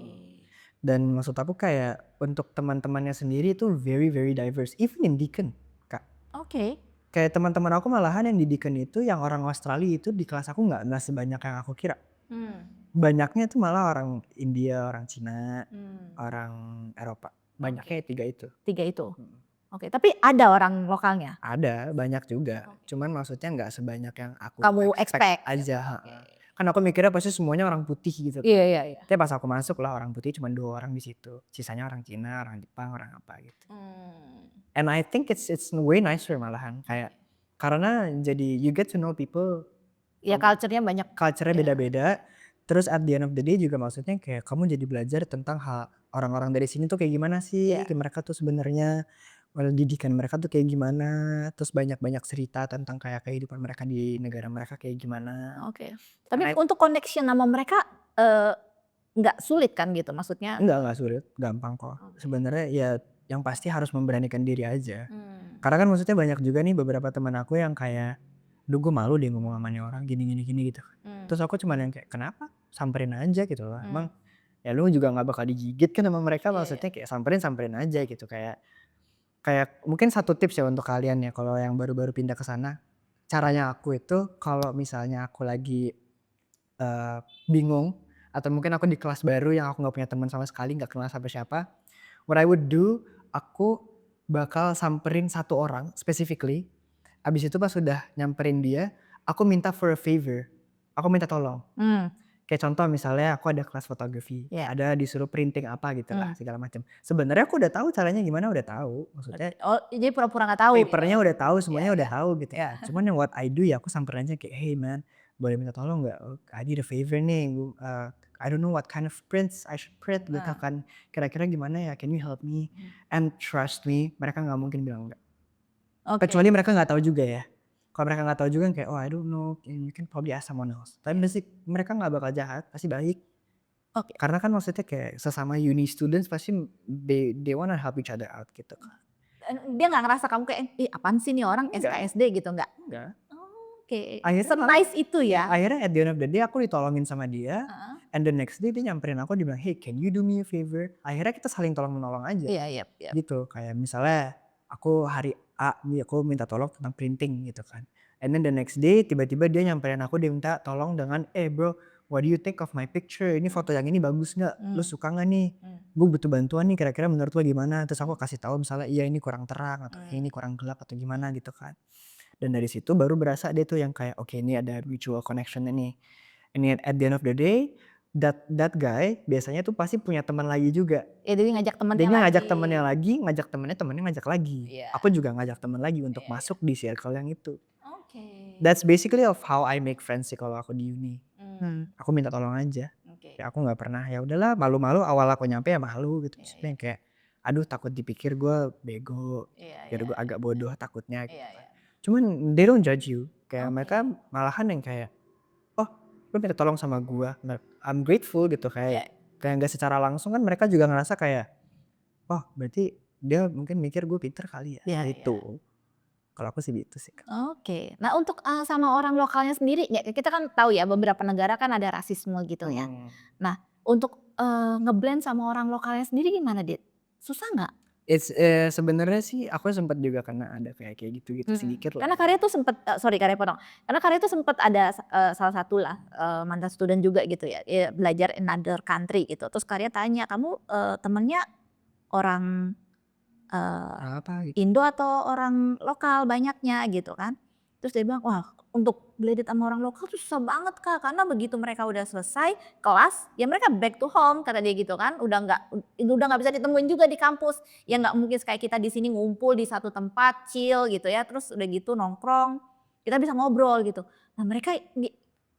Dan maksud aku kayak untuk teman-temannya sendiri itu very very diverse. Even in Deakin, Kak.
Oke.
Kayak teman-teman aku malahan yang di Deakin itu yang orang Australia itu di kelas aku nggak sebanyak yang aku kira. Banyaknya tuh malah orang India, orang Cina, orang Eropa. Banyaknya tiga itu.
Tiga itu. Oke, tapi ada orang lokalnya?
Ada, banyak juga. Cuman maksudnya nggak sebanyak yang aku
Kamu expect
aja. Kan aku mikirnya pasti semuanya orang putih gitu.
Iya.
Tapi pas aku masuk lah orang putih cuma 2 orang di situ. Sisanya orang Cina, orang Jepang, orang apa gitu. And I think it's way nicer malahan kayak karena jadi you get to know people.
Ya culture-nya banyak.
Culture-nya beda-beda. Terus at the end of the day juga maksudnya kayak kamu jadi belajar tentang hal orang-orang dari sini tuh kayak gimana sih? Kayak mereka tuh sebenarnya didikan mereka tuh kayak gimana? Terus banyak-banyak cerita tentang kayak kehidupan mereka di negara mereka kayak gimana.
Oke. Tapi untuk connection sama mereka nggak sulit kan gitu maksudnya?
Enggak sulit, gampang kok. Sebenarnya ya yang pasti harus memberanikan diri aja. Karena kan maksudnya banyak juga nih beberapa teman aku yang kayak, duh gue malu deh ngomong sama nih orang gini gitu. Terus aku cuman yang kayak kenapa? Samperin aja gitu loh. Emang ya lu juga nggak bakal digigit kan sama mereka,
Iya, iya.
maksudnya kayak samperin aja gitu. Kayak kayak mungkin satu tips ya untuk kalian ya kalau yang baru-baru pindah ke sana, caranya aku itu kalau misalnya aku lagi bingung atau mungkin aku di kelas baru yang aku nggak punya teman sama sekali, nggak kenal siapa-siapa, what I would do, aku bakal samperin satu orang specifically, abis itu pas sudah nyamperin dia, aku minta for a favor, aku minta tolong.
Mmm,
Kayak contoh misalnya aku ada kelas fotografi,
iya.
ada disuruh printing apa gitu lah
Mmm.
segala macam. Sebenarnya aku udah tahu caranya gimana, udah tahu, maksudnya
Oh, jadi pura-pura nggak tahu gitu?
papernya udah tahu,
Iya,
semuanya udah
iya.
tahu gitu
Iya.
kan. Cuman yang what I do ya aku samperin aja kayak, "Hey man, boleh minta tolong nggak? I need a favor nih, I don't know what kind of prints I should print," gitu
Heeh.
kan. "Kira-kira gimana ya? Can you help me?"
Mmm.
And trust me, mereka nggak mungkin bilang enggak.
Oke.
Kecuali mereka nggak tahu juga ya. Kalau mereka nggak tahu juga kayak, "Oh I don't know, you can probably ask someone else." Tapi basic mereka nggak bakal jahat, pasti baik.
Oke.
Karena kan maksudnya kayak sesama uni students pasti they wanna help each other out gitu kan.
Dia nggak ngerasa kamu kayak, "Ih apaan sih nih orang
Enggak,
SKSD," gitu, nggak?
enggak.
Oke,
Akhirnya malah
se-nice itu ya?
akhirnya at the end of the day aku ditolongin sama dia,
Heeh.
and the next day dia nyamperin aku, dia bilang, "Hey, can you do me a favor?" Akhirnya kita saling tolong-menolong aja
Iya, iya, iya.
gitu. Kayak misalnya aku hari A nih aku minta tolong tentang printing gitu kan. And then the next day tiba-tiba dia nyamperin aku, dia minta tolong dengan, "Eh bro, what do you think of my picture? Ini foto yang ini bagus nggak? Lu
Mmm,
suka nggak nih?
mmm,
Gue butuh bantuan nih, kira-kira menurut lo gimana?" Terus aku kasih tahu misalnya, "Iya ini kurang terang," atau
mmm.
"Ini kurang gelap," atau gimana gitu kan. Dan dari situ baru berasa dia tuh yang kayak, oke ini ada mutual connection nih. Ini at the end of the day, that guy biasanya tuh pasti punya teman lagi juga.
Ya jadi ngajak temennya
Dia
lagi.
ngajak temennya ngajak lagi.
Iya,
Aku juga ngajak temen lagi untuk
iya, iya.
masuk di circle yang itu.
Oke.
That's basically of how I make friends sih kalau aku di uni.
Mmm,
Aku minta tolong aja.
oke.
Ya aku nggak pernah, ya udahlah malu-malu awal aku nyampe ya malu gitu.
Iya,
Maksudnya
iya.
yang kayak, aduh takut dipikir gue bego,
Iya,
biar
iya.
gue agak bodoh takutnya gitu
Iya,
kan.
iya.
Cuman they don't judge you. Kayak mereka
Oke.
malahan yang kayak, "Oh, lu minta tolong sama gua." Nah, I'm grateful gitu
Iya,
kayak kayak nggak secara langsung kan mereka juga ngerasa kayak, "Oh, berarti dia mungkin mikir gue pinter kali ya."
iya, iya.
Gitu. Kalau aku sih gitu sih, Kak.
Oke. Nah untuk, sama orang lokalnya sendiri ya kita kan tahu ya beberapa negara kan ada rasisme gitu ya.
Mhm.
Nah untuk, nge-blend sama orang lokalnya sendiri gimana, Dit? Susah nggak?
Sebenarnya sih aku sempet juga kena ada kayak gitu-gitu sedikit lah
Karena
ya.
Karya tuh sempet sorry Karya potong. Karena Karya tuh sempet ada salah satulah, mantan student juga gitu ya, belajar in another country gitu. Terus Karya tanya, "Kamu, temennya orang, eee,
Apa gitu.
Indo atau orang lokal banyaknya?" Gitu kan. Terus dia bilang, "Wah untuk blended sama orang lokal tuh susah banget Kak, karena begitu mereka udah selesai kelas, ya mereka back to home," kata dia gitu kan. Udah nggak bisa ditemuin juga di kampus. Ya nggak mungkin kayak kita di sini ngumpul di satu tempat, chill gitu ya, terus udah gitu nongkrong, kita bisa ngobrol gitu. Nah mereka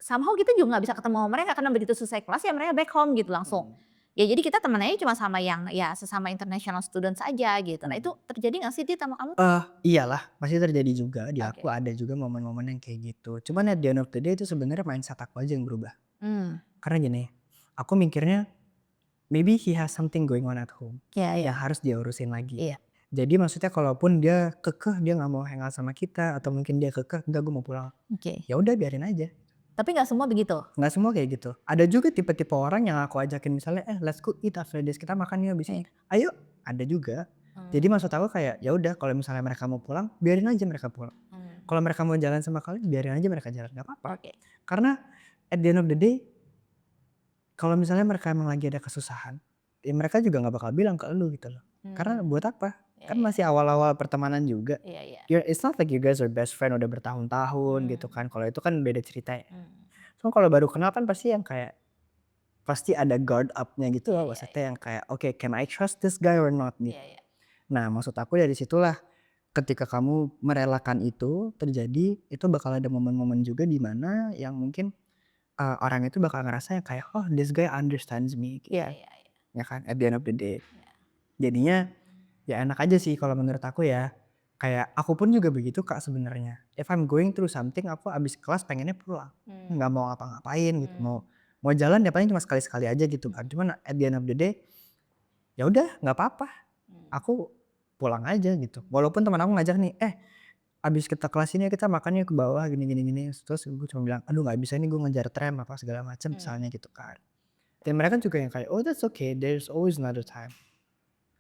somehow kita juga nggak bisa ketemu sama mereka karena begitu selesai kelas ya mereka back home gitu langsung.
Mhm.
Ya jadi kita temenannya cuma sama yang ya sesama international students aja gitu. Nah itu
Mhm.
terjadi nggak sih Dit sama kamu?
Iyalah pasti terjadi juga di aku,
Oke.
ada juga momen-momen yang kayak gitu. Cuman at the end of the day itu sebenarnya mindset aku aja yang berubah.
Mmm,
Karena gini, aku mikirnya maybe he has something going on at home
iya, iya,
yang harus dia urusin lagi.
iya.
Jadi maksudnya kalaupun dia kekeh dia nggak mau hangout sama kita atau mungkin dia kekeh, "Enggak gue mau pulang."
Oke.
Ya udah biarin aja.
Tapi nggak semua begitu?
Nggak semua kayak gitu. Ada juga tipe-tipe orang yang aku ajakin misalnya, "Let's go eat after this, kita makan yuk abis ini."
Iya.
Ayo, ada juga. Jadi
Mmm,
maksud aku kayak ya udah kalau misalnya mereka mau pulang, biarin aja mereka pulang.
mmm.
Kalau mereka mau jalan sama kalian, biarin aja mereka jalan, nggak apa-apa.
Oke.
Karena at the end of the day, kalau misalnya mereka emang lagi ada kesusahan, ya mereka juga nggak bakal bilang ke lu gitu loh. Karena
Mmm,
buat apa?
iya,
Kan
iya,
masih awal-awal pertemanan juga.
iya, iya.
It's not like you guys are best friend udah bertahun-tahun gitu
Mmm,
kan. Kalau itu kan beda cerita ya.
mmm.
Cuma kalau baru kenal kan pasti yang kayak pasti ada guard up-nya gitu
Iya,
loh.
iya, iya,
Maksudnya yang kayak oke, can I trust this guy or not nih.
iya, iya.
Nah maksud aku dari situlah ketika kamu merelakan itu terjadi, itu bakal ada momen-momen juga di mana yang mungkin orang itu bakal ngerasa yang kayak, "Oh this guy understands me," gitu.
Iya, iya, iya,
Ya kan, at the end of the day.
iya.
Jadinya ya enak aja sih kalau menurut aku ya. Kayak aku pun juga begitu Kak sebenarnya. If I'm going through something, aku abis kelas pengennya pulang.
Mmm,
Nggak mau ngapa-ngapain gitu.
mmm,
Mau mau jalan ya paling cuma sekali-sekali aja gitu kan. Cuman at the end of the day, ya udah nggak apa-apa.
mmm.
Aku pulang aja gitu. Walaupun teman aku ngajak nih, abis kita kelas ini kita makan yuk ke bawah gini gini gini. Terus gue cuma bilang, aduh nggak bisa nih gue ngejar tram apa segala macam
Mmm.
misalnya gitu kan. Dan mereka juga yang kayak, "Oh that's okay, there's always another time."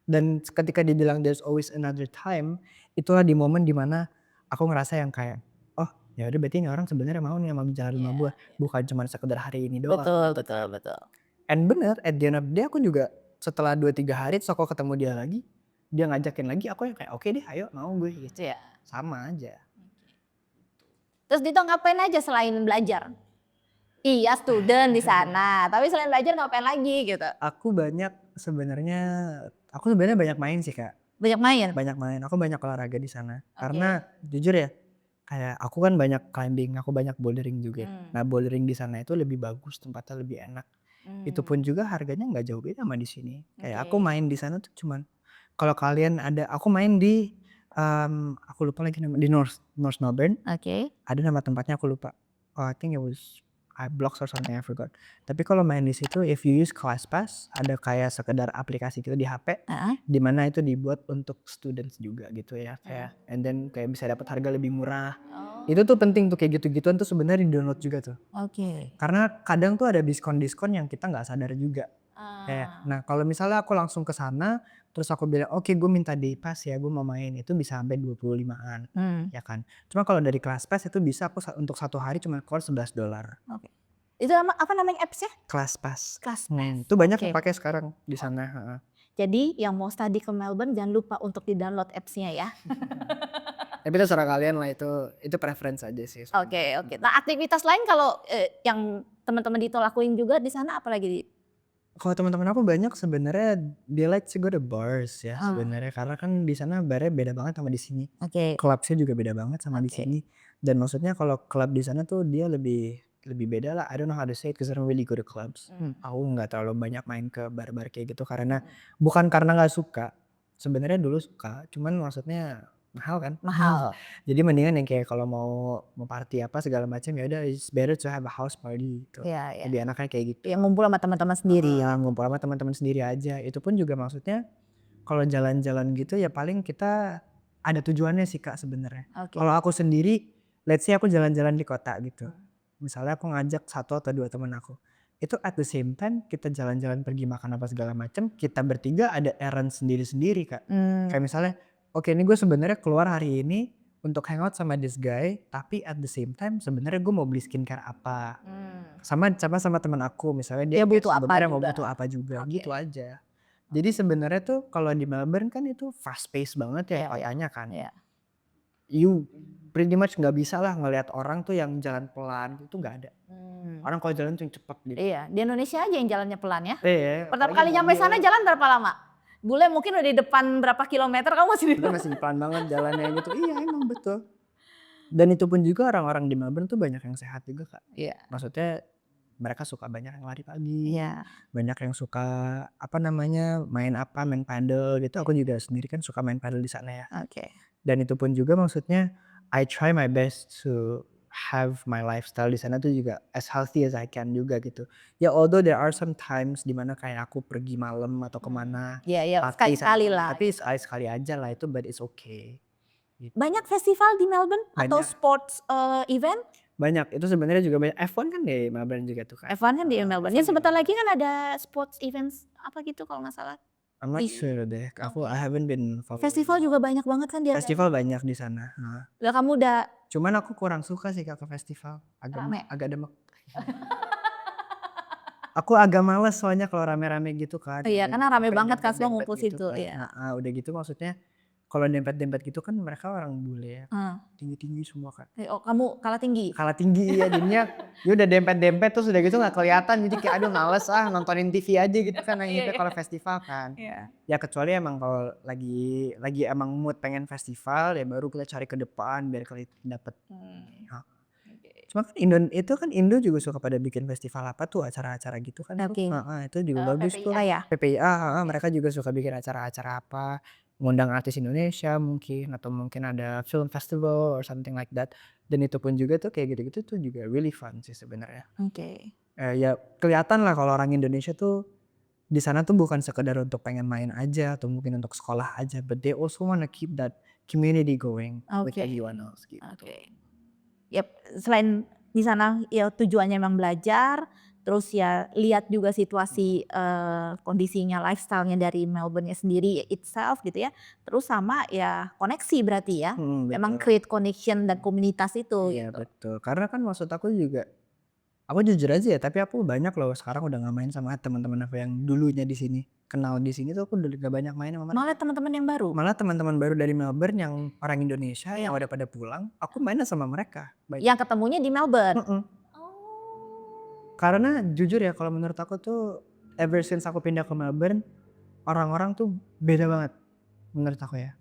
Dan ketika dibilang there's always another time, itulah di momen dimana aku ngerasa yang kayak, "Oh ya udah berarti ini orang sebenarnya mau nih sama jalan sama
Iya,
gue, bukan cuma sekedar hari ini doang."
betul betul betul.
And bener, at the end of the day aku juga setelah 2-3 hari terus aku ketemu dia lagi, dia ngajakin lagi, aku yang kayak, "Oke deh ayo mau gue," gitu.
Iya.
Sama aja.
Terus Dito ngapain aja selain belajar? Iya student di sana, tapi selain belajar ngapain lagi gitu?
Aku sebenarnya banyak main sih Kak,
Banyak main?
banyak main. Aku banyak olahraga di sana.
Oke.
Karena jujur ya, kayak aku kan banyak climbing, aku banyak bouldering juga. Nah bouldering di sana itu lebih bagus, tempatnya lebih enak. Itu pun juga harganya nggak jauh beda sama di sini. Kayak aku
Oke.
main di sana tuh cuman kalau kalian aku main di aku lupa lagi nama di North Melbourne.
Oke.
Ada nama tempatnya aku lupa. Oh, I think it was iBlocks or something, I forgot. Tapi kalau main di situ if you use ClassPass ada kayak sekedar aplikasi gitu di HP
Heeh.
di mana itu dibuat untuk students juga gitu ya kayak and then kayak bisa dapat harga lebih murah.
Oh.
Itu tuh penting tuh kayak gitu-gituan tuh sebenarnya di-download juga tuh.
Oke.
Karena kadang tuh ada diskon-diskon yang kita nggak sadar juga. Kayak, nah kalau misalnya aku langsung ke sana, terus aku bilang, "Oke gue minta day pass ya, gue mau main." Itu bisa sampai 25-an, ya kan. Cuma kalau dari ClassPass itu bisa aku untuk 1 hari cuma keluar $11.
Oke. Itu apa namanya apps-nya?
ClassPass.
ClassPass.
Itu banyak
Oke.
yang pakai sekarang di sana, heeh.
Jadi yang mau study ke Melbourne jangan lupa untuk di-download apps-nya ya.
Tapi terserah kalian lah itu preference aja sih.
Oke oke. Nah aktivitas lain kalau yang teman-teman Dito lakuin juga di sana apalagi Di?
Kalau teman-teman aku banyak sebenarnya they like to go to bars ya sebenarnya karena kan di sana barnya beda banget sama di sini.
Oke.
Clubsnya juga beda banget sama di
Oke.
sini. Dan maksudnya kalau klub di sana tuh dia lebih beda lah. I don't know how to say it because I don't really go to clubs. Aku nggak terlalu banyak main ke bar-bar kayak gitu karena bukan karena nggak suka. Sebenarnya dulu suka, cuman maksudnya mahal kan.
Mahal.
Jadi mendingan yang kayak kalau mau party apa segala macam ya udah it's better to have a house party gitu.
Iya iya.
Lebih enaknya kayak gitu.
Yang ngumpul sama teman-teman sendiri.
Iya, ngumpul sama teman-teman sendiri aja. Itu pun juga maksudnya kalau jalan-jalan gitu ya paling kita ada tujuannya sih Kak sebenarnya.
Oke.
Kalau aku sendiri, let's say aku jalan-jalan di kota gitu. Misalnya aku ngajak 1 atau 2 teman aku. Itu at the same time kita jalan-jalan pergi makan apa segala macam, kita bertiga ada errand sendiri-sendiri Kak. Kayak misalnya, oke ini gue sebenarnya keluar hari ini untuk hangout sama this guy, tapi at the same time sebenarnya gue mau beli skincare apa. Sama teman aku misalnya dia
Dia butuh apa
sebenarnya mau
juga.
butuh apa juga
Oke.
gitu aja. Jadi sebenarnya tuh kalau di Melbourne kan itu fast pace banget ya
Iya,
kayaknya kan.
Iya.
You pretty much nggak bisa lah ngelihat orang tuh yang jalan pelan itu nggak ada. Orang kalau jalan tuh yang cepet gitu.
Iya, di Indonesia aja yang jalannya pelan ya.
Iya.
Pertama
apalagi
kali nyampe
mobil,
sana jalan berapa lama? Bule mungkin udah di depan berapa kilometer kamu masih di
kita masih pelan banget jalannya gitu. Iya emang betul. Dan itu pun juga orang-orang di Melbourne tuh banyak yang sehat juga Kak.
Iya.
Maksudnya mereka suka banyak yang lari pagi.
Iya.
Banyak yang suka main paddle gitu. Aku juga sendiri kan suka main paddle di sana ya.
Oke.
Dan itu pun juga maksudnya I try my best to have my lifestyle di sana tuh juga as healthy as I can juga gitu. Ya although there are some times dimana kayak aku pergi malam atau kemana
Iya iya
party
sekali lah.
tapi sekali aja lah itu but it's okay.
Banyak festival di Melbourne atau
Banyak.
sports event?
Banyak itu sebenarnya juga banyak F1 kan di Melbourne juga tuh kan.
F1 kan di Melbourne. Ya sebentar lagi kan ada sports events apa gitu kalau nggak salah.
I'm not sure deh. I haven't been following.
Festival juga banyak banget kan dia.
Festival banyak di sana.
Udah kamu udah
Cuman aku kurang suka sih Kak ke festival.
Rame.
Agak demek. Aku agak males soalnya kalau rame-rame gitu kan.
iya karena rame
Sampai
banget kan semua
dempet-dempet
ngumpul
gitu
situ.
kan.
Iya.
Udah gitu maksudnya kalau dempet-dempet gitu kan mereka orang bule ya. Tinggi-tinggi semua kan.
Oh kamu kalah tinggi.
Kalah tinggi ya jadinya ya udah dempet-dempet terus udah gitu nggak kelihatan jadi kayak aduh males nontonin TV aja gitu kan yang itu kalau festival kan.
Iya.
Ya kecuali emang kalau lagi emang mood pengen festival ya baru kita cari ke depan biar kalian dapet. Cuma kan Indo juga suka pada bikin festival apa tuh acara-acara gitu kan.
Oke.
Itu juga bagus tuh.
PPIA ya.
PPIA mereka juga suka bikin acara-acara apa. Ngundang artis Indonesia mungkin atau mungkin ada film festival or something like that. Dan itu pun juga tuh kayak gitu-gitu tuh juga really fun sih sebenarnya.
Oke.
Ya kelihatan lah kalau orang Indonesia tuh di sana tuh bukan sekedar untuk pengen main aja atau mungkin untuk sekolah aja, but they also wanna keep that community going with
Oke.
everyone else gitu.
Oke. Yap, selain di sana ya tujuannya memang belajar, terus ya lihat juga situasi kondisinya, lifestyle-nya dari Melbourne-nya sendiri itself gitu ya. Terus sama ya koneksi berarti ya. Memang
Betul.
create connection dan komunitas itu
Iya
gitu.
betul, karena kan maksud aku juga, aku jujur aja ya, tapi aku banyak loh sekarang udah nggak main sama teman-teman aku yang dulunya di sini, kenal di sini tuh aku udah gak banyak main sama mereka.
Malah teman-teman yang baru.
Malah teman-teman baru dari Melbourne yang orang Indonesia yang udah pada pulang, aku mainnya sama mereka.
Yang ketemunya di Melbourne.
Mm-mm.
Oh.
Karena jujur ya kalau menurut aku tuh ever since aku pindah ke Melbourne, orang-orang tuh beda banget menurut aku ya.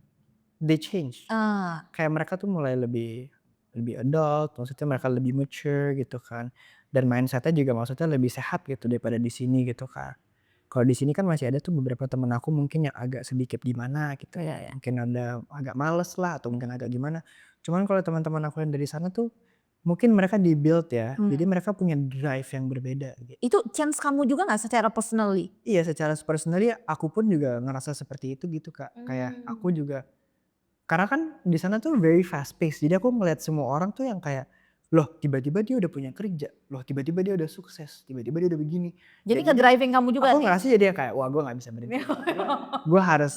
They change.
Ah,
Kayak mereka tuh mulai lebih adult, maksudnya mereka lebih mature gitu kan. Dan mindsetnya juga maksudnya lebih sehat gitu daripada di sini gitu kan. Kalau di sini kan masih ada tuh beberapa temen aku mungkin yang agak sedikit gimana gitu.
Iya, iya.
Mungkin ada agak males lah atau mungkin agak gimana. Cuman kalau teman-teman aku yang dari sana tuh mungkin mereka di-build ya. Jadi mereka punya drive yang berbeda gitu.
Itu chance kamu juga nggak secara personally?
Iya, secara personally aku pun juga ngerasa seperti itu gitu Kak. Kayak aku juga, karena kan di sana tuh very fast pace. Jadi aku ngeliat semua orang tuh yang kayak, loh tiba-tiba dia udah punya kerja, loh tiba-tiba dia udah sukses, tiba-tiba dia udah begini.
Jadi
Jadinya
nge-driving kamu juga
aku
nih?
ngerasa jadi kayak, wah gue gak bisa berhenti. Gue harus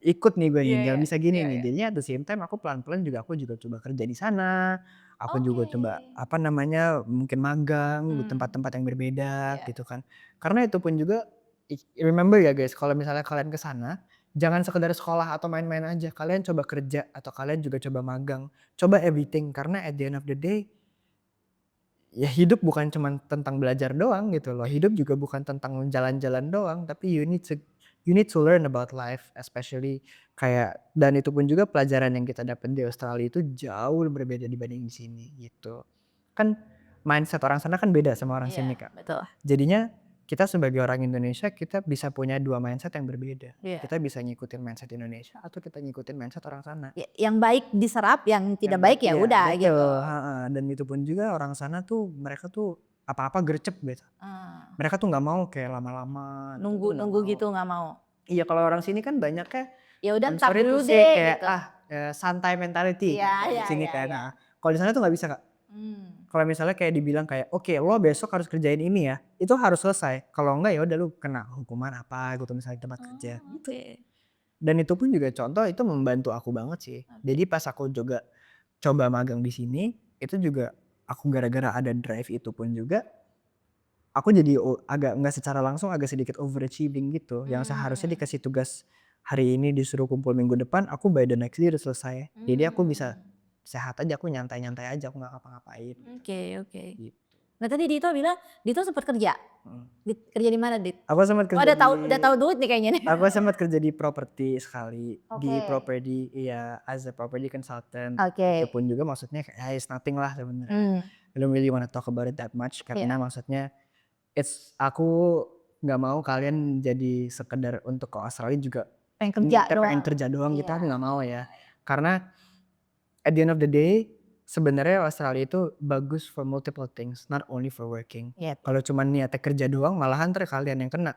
ikut nih gue nih, gak bisa gini nih. Jadinya at the same time aku pelan-pelan juga aku juga coba kerja di sana. Aku juga coba apa namanya mungkin magang di tempat-tempat yang berbeda gitu kan. Karena itu pun juga, remember ya guys, kalau misalnya kalian ke sana, jangan sekedar sekolah atau main-main aja. Kalian coba kerja atau kalian juga coba magang. Coba everything, karena at the end of the day, ya hidup bukan cuma tentang belajar doang gitu loh. Hidup juga bukan tentang jalan-jalan doang, tapi you need to learn about life, especially kayak, dan itu pun juga pelajaran yang kita dapat di Australia itu jauh berbeda dibanding di sini gitu. Kan mindset orang sana kan beda sama orang sini Kak.
Betul.
Jadinya kita sebagai orang Indonesia kita bisa punya dua mindset yang berbeda.
Iya.
Kita bisa ngikutin mindset Indonesia atau kita ngikutin mindset orang sana.
Yang baik diserap, yang tidak baik ya
Iya,
udah
betul,
gitu.
dan itu pun juga orang sana tuh mereka tuh apa-apa gercep gitu.
Ah,
Mereka tuh nggak mau kayak lama-lama. Itu tuh nggak
nunggu
mau.
gitu nggak mau.
Iya, kalau orang sini kan banyaknya,
Ya udah
I'm
ntar
sorry to
dulu
say,
deh
kayak
gitu.
santai mentality
Iya,
kan, di
iya,
sini
iya,
kan.
iya.
Nah, kalau di sana tuh nggak bisa Kak. Kalau misalnya kayak dibilang kayak, oke lo besok harus kerjain ini ya, itu harus selesai. Kalau enggak ya udah lu kena hukuman apa gitu misalnya di tempat kerja. Gitu. Dan itu pun juga contoh itu membantu aku banget sih. Jadi pas aku juga coba magang di sini, itu juga aku gara-gara ada drive itu pun juga, aku jadi agak nggak secara langsung agak sedikit overachieving gitu. Yang seharusnya dikasih tugas hari ini disuruh kumpul minggu depan, aku by the next day udah selesai. Jadi aku bisa sehat aja, aku nyantai-nyantai aja, aku nggak ngapa-ngapain.
Oke.
Gitu.
Nah tadi Dito bilang Dito sempat kerja. Kerja di mana Dit?
Aku sempat kerja
Udah tahu duit nih kayaknya nih.
aku sempat kerja di properti sekali, di
Oke.
property, iya, as a property consultant.
Oke.
Itu pun juga maksudnya kayak it's nothing lah sebenarnya. I don't really wanna talk about it that much karena maksudnya aku nggak mau kalian jadi sekedar untuk ke Australia juga
Pengen kerja
kita pengen
doang.
kerja doang gitu,
Iya.
aku nggak mau ya. Karena at the end of the day sebenarnya Australia itu bagus for multiple things, not only for working.
Iya.
Kalau cuma niatnya kerja doang malahan ntar kalian yang kena.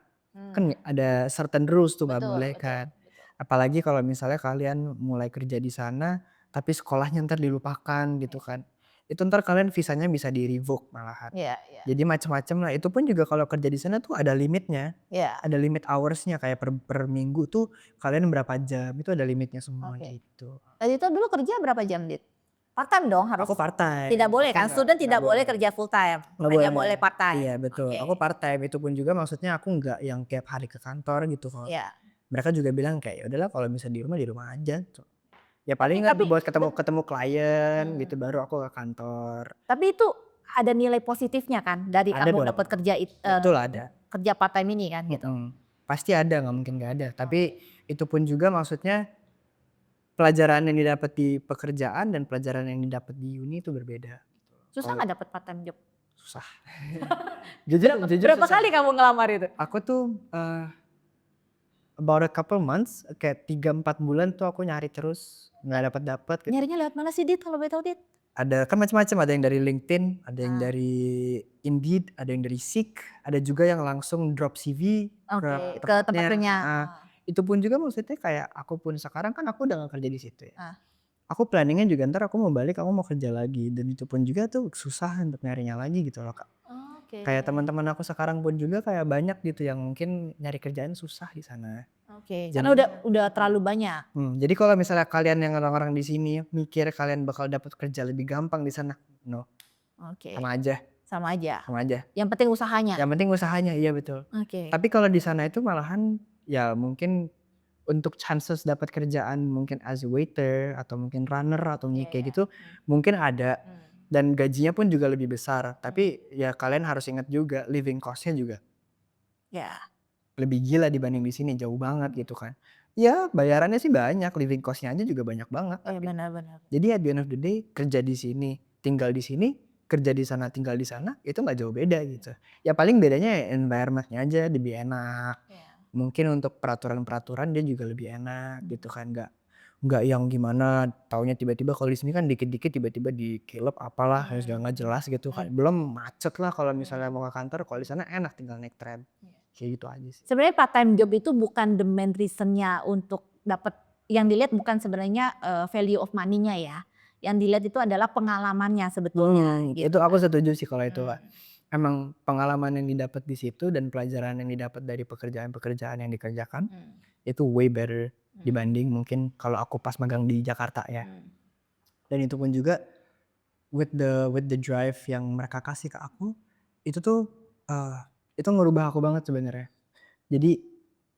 Kan ada certain rules tuh nggak boleh kan. Apalagi kalau misalnya kalian mulai kerja di sana tapi sekolahnya ntar dilupakan gitu kan. Itu ntar kalian visanya bisa di revoke malahan.
Iya.
Jadi macam-macam lah. Itu pun juga kalau kerja di sana tuh ada limitnya.
Iya.
Ada limit hoursnya kayak per minggu tuh kalian berapa jam. Itu ada limitnya semua gitu.
Tadi itu dulu kerja berapa jam Dit? Part time dong harus.
Aku part time.
Tidak boleh kan? Student tidak boleh kerja full time. Hanya boleh part time.
Iya betul. Aku part time. Itu pun juga maksudnya aku nggak yang tiap hari ke kantor gitu kok.
Iya.
Mereka juga bilang kayak ya udahlah kalau bisa di rumah aja. Ya paling nggak buat ketemu klien gitu baru aku ke kantor.
Tapi itu ada nilai positifnya kan dari
Ada
kamu
dong.
dapat kerja
Betul ada.
kerja part time ini kan gitu.
Pasti ada, nggak mungkin nggak ada. Tapi itu pun juga maksudnya pelajaran yang didapat di pekerjaan dan pelajaran yang didapat di uni itu berbeda.
Susah nggak dapat part time job?
Susah. jujur
Berapa
susah.
kali kamu ngelamar itu?
Aku tuh about a couple months, kayak 3-4 bulan tuh aku nyari terus nggak dapat.
Nyarinya lewat mana sih Dit kalau boleh tahu Dit?
Ada kan macam-macam, ada yang dari LinkedIn, ada yang dari Indeed, ada yang dari Seek, ada juga yang langsung drop CV
Oke, ke tempat kerja.
Itu pun juga maksudnya kayak aku pun sekarang kan aku udah gak kerja di situ ya. Aku planningnya juga ntar aku mau balik, aku mau kerja lagi, dan itu pun juga tuh susah untuk nyarinya lagi gitu loh Kak.
Oke.
Kayak teman-teman aku sekarang pun juga kayak banyak gitu yang mungkin nyari kerjaan susah di sana.
Oke,
Jadi
karena udah terlalu banyak.
jadi kalau misalnya kalian yang orang-orang di sini mikir kalian bakal dapat kerja lebih gampang di sana, no,
Oke,
sama aja
sama aja.
sama aja.
Yang penting usahanya.
Yang penting usahanya, iya betul.
Oke.
Tapi kalau di sana itu malahan ya mungkin untuk chances dapat kerjaan mungkin as a waiter atau mungkin runner atau
Iya,
kayak
iya.
gitu mungkin ada
Hmm.
dan gajinya pun juga lebih besar. Tapi ya kalian harus ingat juga living cost-nya juga
Ya.
lebih gila dibanding di sini, jauh banget gitu kan. Ya bayarannya sih banyak, living cost-nya aja juga banyak banget.
Iya, benar-benar.
Jadi at the end of the day kerja di sini, tinggal di sini, kerja di sana, tinggal di sana itu nggak jauh beda gitu. Ya paling bedanya ya environment-nya aja lebih enak.
Iya.
Mungkin untuk peraturan-peraturan dia juga lebih enak gitu kan, nggak yang gimana taunya tiba-tiba kalau di sini kan dikit-dikit tiba-tiba dikilep apalah nggak jelas gitu kan. Belum macet lah kalau misalnya mau ke kantor, kalau di sana enak tinggal naik tram. Kayak gitu aja sih.
Sebenarnya part time job itu bukan the main reason-nya untuk dapat, yang dilihat bukan sebenarnya value of money-nya ya. Yang dilihat itu adalah pengalamannya sebetulnya gitu.
Itu aku setuju sih kalau itu, Kak.
Hmm.
Emang pengalaman yang didapat di situ dan pelajaran yang didapat dari pekerjaan-pekerjaan yang dikerjakan itu way better dibanding mungkin kalau aku pas magang di Jakarta ya. Dan itu pun juga with the drive yang mereka kasih ke aku, itu tuh itu ngerubah aku banget sebenarnya. Jadi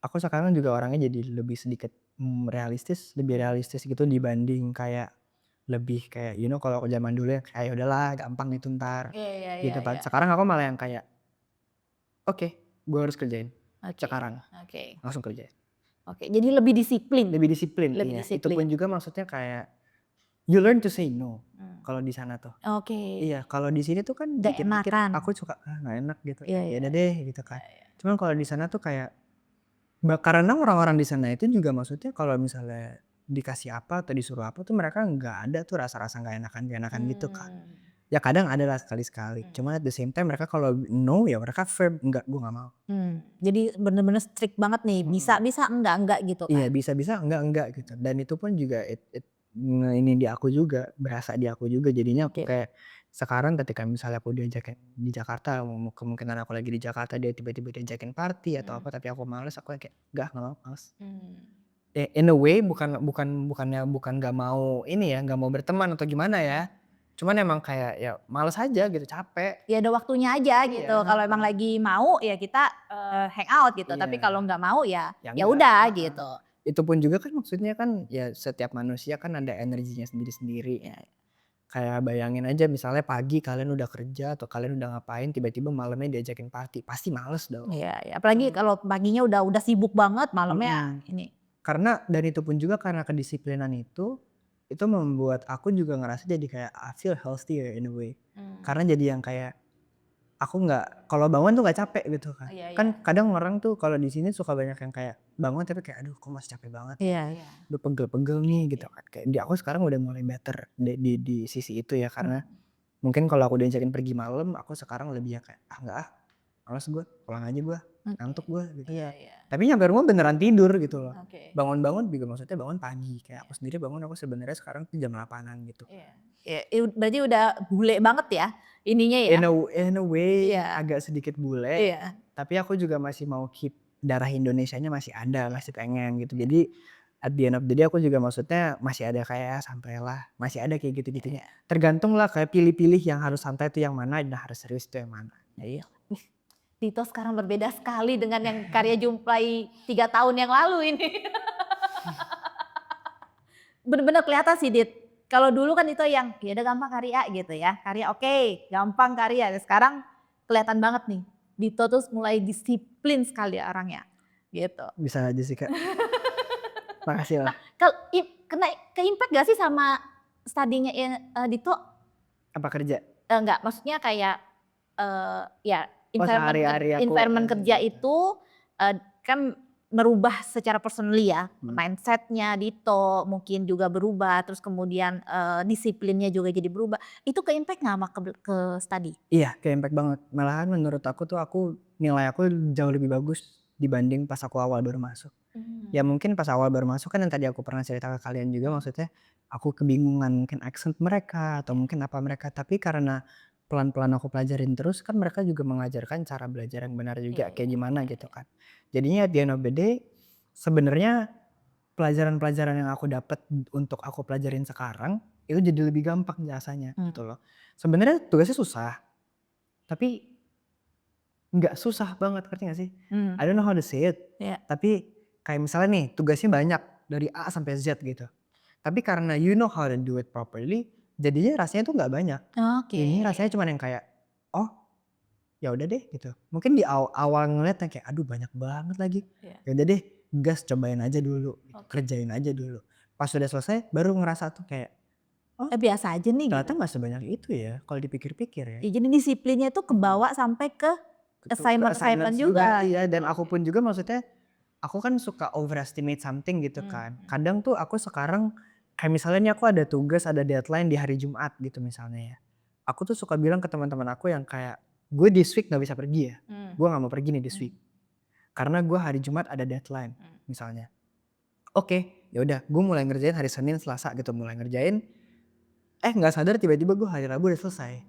aku sekarang juga orangnya jadi lebih sedikit lebih realistis gitu dibanding kayak lebih kayak kalau aku zaman dulu ya kayak udahlah gampang itu ntar
Iya, iya, iya,
gitu kan.
iya.
Sekarang aku malah yang kayak oke, gue harus kerjain
Oke.
sekarang,
Oke.
langsung kerjain.
Oke, jadi lebih disiplin.
Lebih disiplin,
Lebih
iya. Itu
disiplin.
pun juga maksudnya kayak you learn to say no kalau di sana tuh.
Oke.
Iya, kalau di sini tuh kan
Nggak
dikit-dikit
enakan.
aku suka nggak enak gitu.
Iya,
Ya
iya,
udah deh gitu kan.
iya.
Cuman kalau di sana tuh kayak karena orang-orang di sana itu juga maksudnya kalau misalnya dikasih apa atau disuruh apa tuh mereka nggak ada tuh rasa-rasa nggak enakan gitu kan. Ya kadang ada lah sekali-sekali. Cuma at the same time mereka kalau no ya mereka firm, enggak gue nggak mau.
Jadi bener-bener strict banget nih, bisa enggak gitu
Iya
kan.
bisa-bisa enggak gitu. Dan itu pun juga ini di aku juga, berasa di aku juga jadinya aku
Oke.
kayak sekarang ketika misalnya aku diajakin di Jakarta, kemungkinan aku lagi di Jakarta dia tiba-tiba diajakin party atau apa tapi aku males, aku kayak enggak mau, males. In a way bukan nggak mau ini ya, nggak mau berteman atau gimana ya. Cuman emang kayak ya males aja gitu, capek.
Ya ada waktunya aja gitu.
Iya,
Kalau emang lagi mau ya kita hangout gitu. Tapi
Iya.
kalau nggak mau ya
Ya
ya
enggak,
udah
heeh.
gitu.
Itu pun juga kan maksudnya kan ya setiap manusia kan ada energinya sendiri-sendiri.
Ya.
Kayak bayangin aja misalnya pagi kalian udah kerja atau kalian udah ngapain tiba-tiba malamnya diajakin party, pasti males dong.
Iya, ya. Apalagi kalau paginya udah sibuk banget, malamnya
Mhm.
ini.
Karena dan itu pun juga karena kedisiplinan itu membuat aku juga ngerasa jadi kayak I feel healthier in a way. Karena jadi yang kayak aku nggak kalau bangun tuh nggak capek gitu kan.
Iya,
Kan kadang orang tuh kalau di sini suka banyak yang kayak bangun tapi kayak aduh kok masih capek banget.
Iya, iya.
Udah pegel-pegel nih gitu kan. Kayak di aku sekarang udah mulai better di sisi itu ya karena mungkin kalau aku diajakin pergi malam aku sekarang lebih ya kayak enggak ah males gue pulang aja gue ngantuk gue gitu.
Iya, iya.
Tapi nyampe rumah beneran tidur gitu loh.
Oke.
Bangun-bangun juga maksudnya bangun pagi kayak aku sendiri bangun aku sebenarnya sekarang tuh jam 8-an gitu.
Iya. Ya, berarti udah bule banget ya ininya ya.
In a way
Iya.
agak sedikit bule.
Iya.
Tapi aku juga masih mau keep darah Indonesianya masih ada, masih pengen gitu. Jadi at the end of the day aku juga maksudnya masih ada kayak sampailah, masih ada kayak gitu-gitunya. Tergantung lah kayak pilih-pilih yang harus santai itu yang mana dan harus serius itu yang mana. Iya.
Dito sekarang berbeda sekali dengan yang Karya jumpai 3 tahun yang lalu ini. Bener-bener kelihatan sih Dit. Kalau dulu kan itu yang ya udah gampang Karya gitu ya. Karya oke, gampang Karya. Sekarang kelihatan banget nih. Dito tuh mulai disiplin sekali orangnya. Gitu.
Bisa aja sih Kak. Makasih lah.
Kalau kena ke impact gak sih sama studinya Dito?
Apa kerja?
Enggak, maksudnya kayak ya
sehari-hari aku
environment kerja itu kan merubah secara personally ya, mindsetnya Dito mungkin juga berubah, terus kemudian disiplinnya juga jadi berubah. Itu ke impact nggak sama ke study?
Iya, ke impact banget. Malahan menurut aku tuh nilai aku jauh lebih bagus dibanding pas aku awal baru masuk. Ya mungkin pas awal baru masuk kan yang tadi aku pernah cerita ke kalian juga maksudnya aku kebingungan mungkin accent mereka atau mungkin apa mereka tapi karena pelan-pelan aku pelajarin terus, kan mereka juga mengajarkan cara belajar yang benar juga
Iya,
kayak
iya,
gimana
iya,
gitu
iya.
kan. Jadinya at the end of the day sebenarnya pelajaran-pelajaran yang aku dapat untuk aku pelajarin sekarang itu jadi lebih gampang rasanya
Hmm.
gitu loh. Sebenarnya tugasnya susah, tapi nggak susah banget, ngerti gak sih?
Hmm.
I don't know how to say it.
Ya.
Tapi kayak misalnya nih tugasnya banyak dari A sampai Z gitu. Tapi karena you know how to do it properly, jadinya rasanya tuh nggak banyak.
Oke.
Ini rasanya cuman yang kayak, oh ya udah deh gitu. Mungkin di awal ngeliatnya kayak aduh banyak banget lagi.
Iya.
Ya udah deh, gas cobain aja dulu, gitu.
Oke.
Kerjain aja dulu. Pas sudah selesai baru ngerasa tuh kayak, oh
Biasa aja nih
ternyata
gitu.
nggak sebanyak itu ya kalau dipikir-pikir ya.
Ya, jadi disiplinnya itu kebawa sampai ke assignment juga.
Iya, dan aku
Oke.
pun juga maksudnya aku kan suka overestimate something gitu kan. Kadang tuh aku sekarang kayak misalnya nih aku ada tugas, ada deadline di hari Jumat gitu misalnya ya. Aku tuh suka bilang ke teman-teman aku yang kayak, gue this week gak bisa pergi ya. Gue gak mau pergi nih this week. Karena gue hari Jumat ada deadline misalnya. Oke, ya udah gue mulai ngerjain hari Senin, Selasa gitu mulai ngerjain. Nggak sadar tiba-tiba gue hari Rabu udah selesai.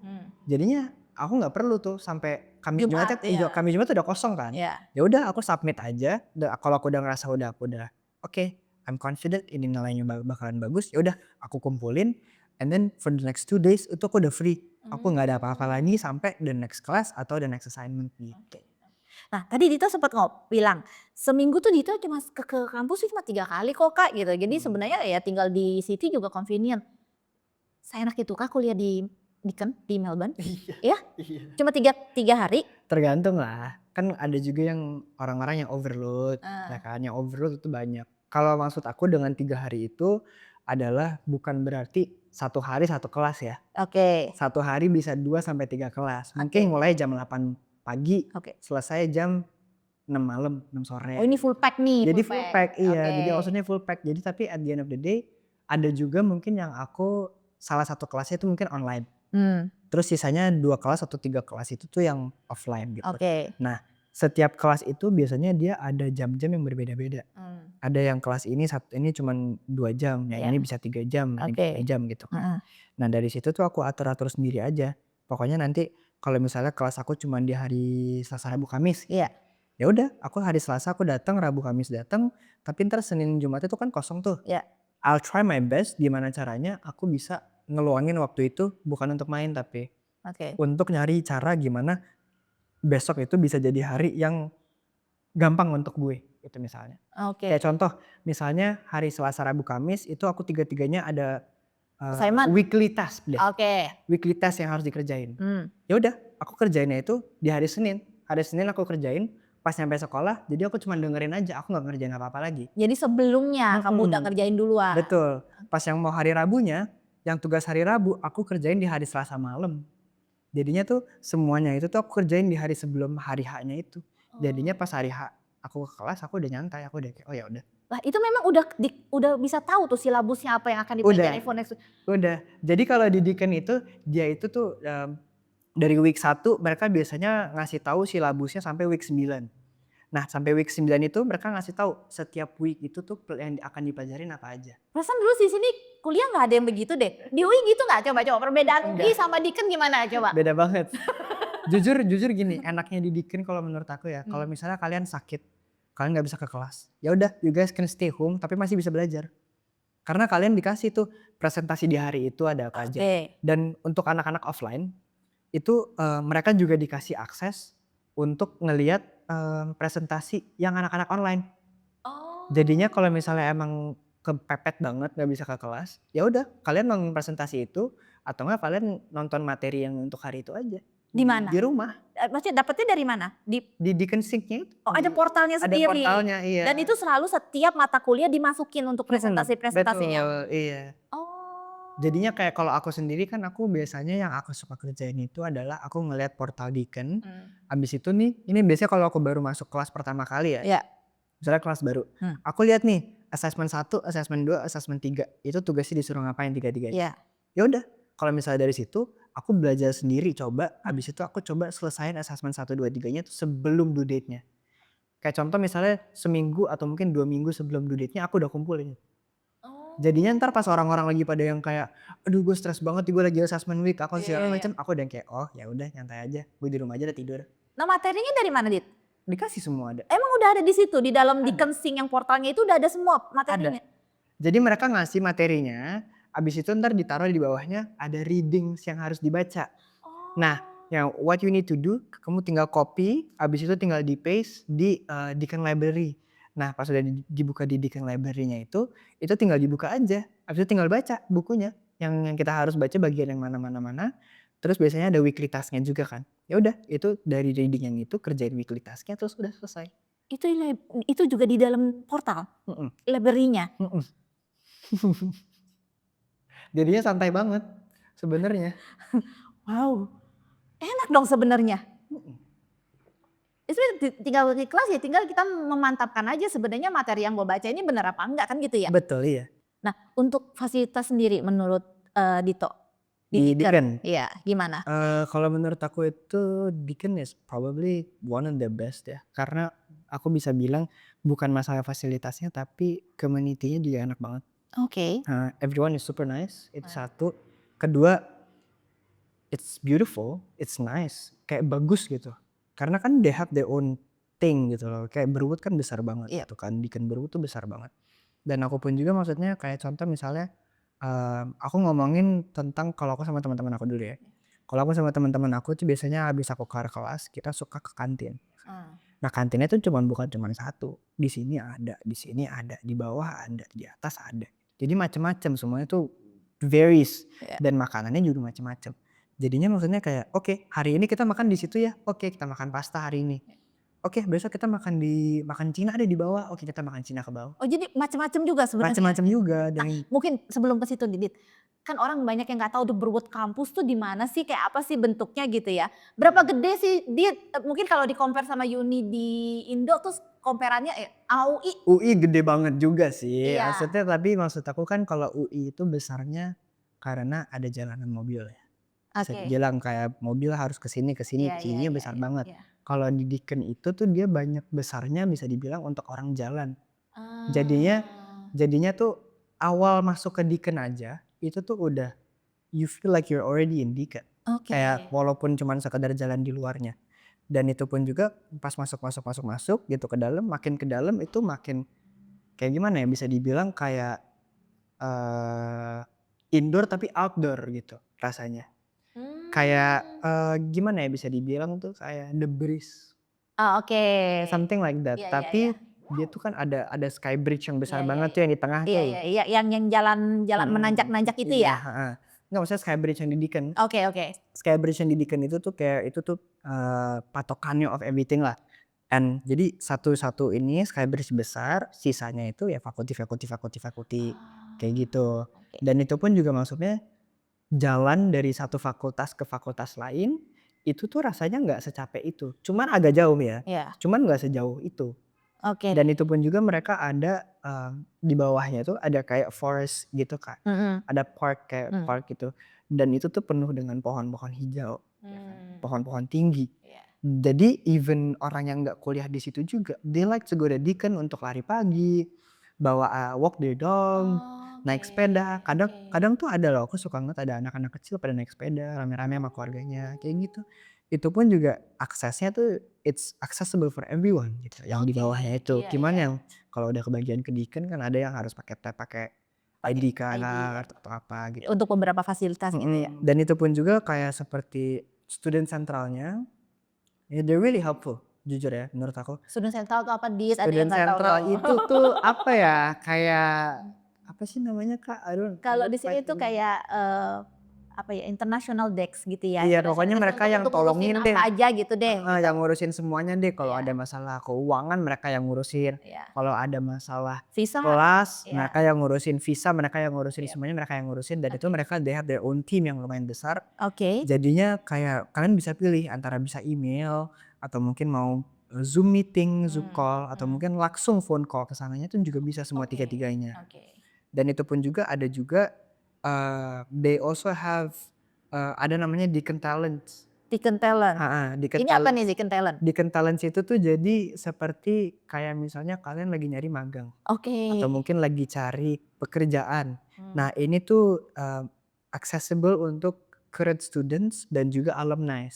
Jadinya aku nggak perlu tuh sampai Kamis
Jumat,
Jumatnya
iya.
Kamis Jumat udah kosong kan.
Ya.
Ya udah aku submit aja. Kalau aku udah ngerasa aku udah oke, I'm confident ini nilainya bakalan bagus. Ya udah aku kumpulin and then for the next 2 days itu aku udah free. Aku nggak ada apa-apa lagi sampai the next class atau the next assignment gitu.
Nah, tadi Dito sempat bilang seminggu tuh Dito cuma ke kampus sih cuma 3 kali kok Kak gitu. Jadi sebenarnya ya tinggal di city juga convenient. Seenak itu Kak kuliah di Deakin di Melbourne?
Iya.
Ya? Cuma 3 hari?
Tergantung lah. Kan ada juga yang orang-orang yang overload, ya kan. Yang overload itu banyak. Kalau maksud aku dengan 3 hari itu adalah bukan berarti 1 hari 1 kelas ya.
Oke.
1 hari bisa 2 sampai 3 kelas. Mungkin
Oke.
mulai jam 8 pagi,
Oke.
selesai jam 6 malam, 6 sore.
Oh, ini full pack nih.
Jadi full pack, iya.
Oke.
Jadi maksudnya full pack. Jadi tapi at the end of the day ada juga mungkin yang aku salah satu kelasnya itu mungkin online. Terus sisanya 2 kelas atau 3 kelas itu tuh yang offline gitu.
Oke.
Nah, setiap kelas itu biasanya dia ada jam-jam yang berbeda-beda. Ada yang kelas ini cuman 2 jam, yang
Iya.
ini bisa 3 jam, yang
Oke.
3 jam gitu kan. Nah dari situ tuh aku atur-atur sendiri aja. Pokoknya nanti kalau misalnya kelas aku cuman di hari Selasa, Rabu, Kamis.
Iya.
Ya udah, aku hari Selasa aku datang, Rabu, Kamis datang, tapi ntar Senin, Jumat itu kan kosong tuh.
Iya.
I'll try my best gimana caranya aku bisa ngeluangin waktu itu bukan untuk main tapi
Oke.
untuk nyari cara gimana besok itu bisa jadi hari yang gampang untuk gue itu misalnya.
Oke.
Kayak contoh misalnya hari Selasa, Rabu, Kamis itu aku tiga-tiganya ada
Assignment.
weekly task deh.
Oke.
Weekly task yang harus dikerjain. Ya udah, aku kerjainnya itu di hari Senin. Hari Senin aku kerjain, pas nyampe sekolah jadi aku cuma dengerin aja, aku nggak ngerjain apa-apa lagi.
Jadi sebelumnya kamu udah kerjain duluan.
Betul. Pas yang mau hari Rabunya, yang tugas hari Rabu aku kerjain di hari Selasa malam. Jadinya tuh semuanya itu tuh aku kerjain di hari sebelum hari H-nya itu. Jadinya pas hari H aku ke kelas aku udah nyantai, aku udah kayak oh ya udah.
Lah itu memang udah bisa tahu tuh silabusnya apa yang akan dipelajari for next.
Udah. Jadi kalau di Deakin itu dia itu tuh dari week 1 mereka biasanya ngasih tahu silabusnya sampai week 9. Nah sampai week 9 itu mereka ngasih tahu setiap week itu tuh yang akan dipelajarin apa aja.
Perasaan dulu di sini kuliah nggak ada yang begitu deh. Di UI gitu nggak? Coba perbedaan UI sama Deakin gimana coba?
Beda banget. jujur gini, enaknya di Deakin kalau menurut aku ya, kalau misalnya kalian sakit, kalian nggak bisa ke kelas, ya udah you guys can stay home tapi masih bisa belajar. Karena kalian dikasih tuh presentasi di hari itu ada apa aja. Dan untuk anak-anak offline itu mereka juga dikasih akses untuk ngelihat presentasi yang anak-anak online. Jadinya kalau misalnya emang kepepet banget nggak bisa ke kelas, ya udah kalian nonton presentasi itu atau enggak kalian nonton materi yang untuk hari itu aja.
Di mana?
Di rumah.
Maksudnya dapetnya dari mana?
Di Deakin Sync-nya itu.
Oh, ada portalnya sendiri.
Ada portalnya, iya.
Dan itu selalu setiap mata kuliah dimasukin untuk presentasi-presentasinya.
Betul, iya.
Oh.
Jadinya kayak kalau aku sendiri kan aku biasanya yang aku suka kerjain itu adalah aku ngelihat portal Deakin. Abis itu nih, ini biasanya kalau aku baru masuk kelas pertama kali ya.
Iya.
Misalnya kelas baru. Aku lihat nih, assessment 1, assessment 2, assessment 3. Itu tugasnya disuruh ngapain 3-3-nya.
Iya.
Ya udah, kalau misalnya dari situ aku belajar sendiri coba, abis itu aku coba selesain assessment 1, 2, 3-nya tuh sebelum due date-nya. Kayak contoh misalnya seminggu atau mungkin 2 minggu sebelum due date-nya aku udah kumpulin. Jadinya ntar pas orang-orang lagi pada yang kayak, aduh gue stres banget nih gue lagi assessment week aku
Iya,
segala
iya, iya.
macam, aku udah kayak oh ya udah nyantai aja, gue di rumah aja udah tidur.
Nah materinya dari mana Dit?
Dikasih semua ada.
Emang udah ada di situ di dalam
Ada.
Dikensing yang portalnya itu udah ada semua materinya.
Jadi mereka ngasih materinya, abis itu ntar ditaruh di bawahnya ada readings yang harus dibaca. Nah, yang what you need to do, kamu tinggal copy, abis itu tinggal di paste di Deakin Library. Nah, pas udah dibuka di Deakin Library-nya itu tinggal dibuka aja. Abis itu tinggal baca bukunya. Yang kita harus baca bagian yang mana. Terus biasanya ada weekly task-nya juga kan. Ya udah, itu dari reading yang itu kerjain weekly task-nya terus udah selesai.
Itu juga di dalam portal
Mm-mm.
library-nya.
Mm-mm. Jadinya santai banget sebenarnya.
Wow. Enak dong sebenarnya. Itu tinggal di kelas ya tinggal kita memantapkan aja sebenarnya materi yang gue baca ini benar apa enggak kan gitu ya.
Betul iya.
Nah untuk fasilitas sendiri menurut Dito
Di Deakin.
Iya gimana?
Kalau menurut aku itu Deakin is probably one of the best ya. Karena aku bisa bilang bukan masalah fasilitasnya tapi community-nya juga enak banget.
Oke.
Everyone is super nice. Itu satu. Kedua, it's beautiful, it's nice, kayak bagus gitu. Karena kan they have their own thing gitu loh. Kayak Berwood kan besar banget gitu kan. Deakin Berwood tuh besar banget. Dan aku pun juga maksudnya kayak contoh misalnya aku ngomongin tentang kalau aku sama teman-teman aku dulu ya. Kalau aku sama teman-teman aku tuh biasanya habis aku kelar kelas kita suka ke kantin. Nah kantinnya tuh bukan cuma satu. Di sini ada, di bawah ada, di atas ada. Jadi macam-macam semuanya tuh varies dan makanannya juga macam-macam. Jadinya maksudnya kayak oke, hari ini kita makan di situ ya. Oke, kita makan pasta hari ini. Oke, besok kita makan Cina ada di bawah. Oke, kita makan Cina ke bawah.
Oh jadi macam-macam juga sebenarnya.
Macam-macam juga dan
Mungkin sebelum ke situ Didit, kan orang banyak yang nggak tahu The Berwood Campus tuh di mana sih, kayak apa sih bentuknya gitu ya. Berapa gede sih Dit? Mungkin kalau di compare sama uni di Indo tuh comparannya UI.
UI gede banget juga sih.
Iya.
Maksudnya tapi maksud aku kan kalau UI itu besarnya karena ada jalanan mobil ya. Saya bilang kayak mobil harus kesini ininya besar banget.
Iya.
Kalau di Deakin itu tuh dia banyak besarnya bisa dibilang untuk orang jalan. Jadinya tuh awal masuk ke Deakin aja itu tuh udah you feel like you're already in Deakin. Kayak walaupun cuman sekedar jalan di luarnya. Dan itu pun juga pas masuk gitu ke dalam, makin ke dalam itu makin kayak gimana ya, bisa dibilang kayak indoor tapi outdoor gitu rasanya. Kayak gimana ya, bisa dibilang tuh kayak The Breeze. Something like that.
Iya,
Tapi
iya.
dia tuh kan ada sky bridge yang besar
Iya,
banget
iya,
tuh yang di tengah tuh.
Iya, yang jalan menanjak-nanjak itu
Iya,
ya.
Nggak, maksudnya sky bridge yang di Deakin.
Oke.
Sky bridge yang di Deakin itu tuh kayak itu tuh patokannya of everything lah. And jadi satu ini sky bridge besar, sisanya itu ya fakulti kayak gitu. Dan itu pun juga maksudnya jalan dari satu fakultas ke fakultas lain itu tuh rasanya nggak secapek itu. Cuman agak jauh ya.
Iya.
Cuman nggak sejauh itu. Dan itu pun juga mereka ada di bawahnya tuh ada kayak forest gitu kan. Ada park kayak park gitu. Dan itu tuh penuh dengan pohon-pohon hijau. Pohon-pohon tinggi. Jadi even orang yang nggak kuliah di situ juga, they like to go to Deakin untuk lari pagi, bawa walk their dog, naik sepeda. Kadang tuh ada loh, aku suka ngeliat ada anak-anak kecil pada naik sepeda rame-rame sama keluarganya kayak gitu. Itu pun juga aksesnya tuh it's accessible for everyone gitu. Yang di bawahnya itu. Cuman yang kalau udah kebagian ke Deakin kan ada yang harus pakai ID card atau apa gitu.
Untuk beberapa fasilitas gitu ya.
Dan itu pun juga kayak seperti student centralnya. Ya, they're really helpful, jujur ya menurut aku.
Student Central tuh apa Dit?
Student Central itu tuh apa ya, kayak apa sih namanya Kak?
Kalau di sini tuh kayak apa ya, international desk gitu ya.
Iya, pokoknya mereka yang tolongin deh.
Apa aja gitu deh.
Yang ngurusin semuanya deh. Kalau ada masalah keuangan mereka yang ngurusin. Kalau ada masalah
visa,
kelas mereka yang ngurusin visa, mereka yang ngurusin semuanya, mereka yang ngurusin. Dan itu mereka they have their own team yang lumayan besar. Jadinya kayak kalian bisa pilih antara bisa email atau mungkin mau Zoom meeting, Zoom call atau mungkin langsung phone call ke sananya itu juga bisa semua tiga-tiganya. Dan itu pun juga ada juga they also have ada namanya Deakin Talent
Deacon Talent.
Deacon
Ini apa
Talent.
nih Deacon Talent?
Deacon Talent itu tuh jadi seperti kayak misalnya kalian lagi nyari magang
Oke.
atau mungkin lagi cari pekerjaan.
Hmm.
Nah ini tuh accessible untuk current students dan juga alumni.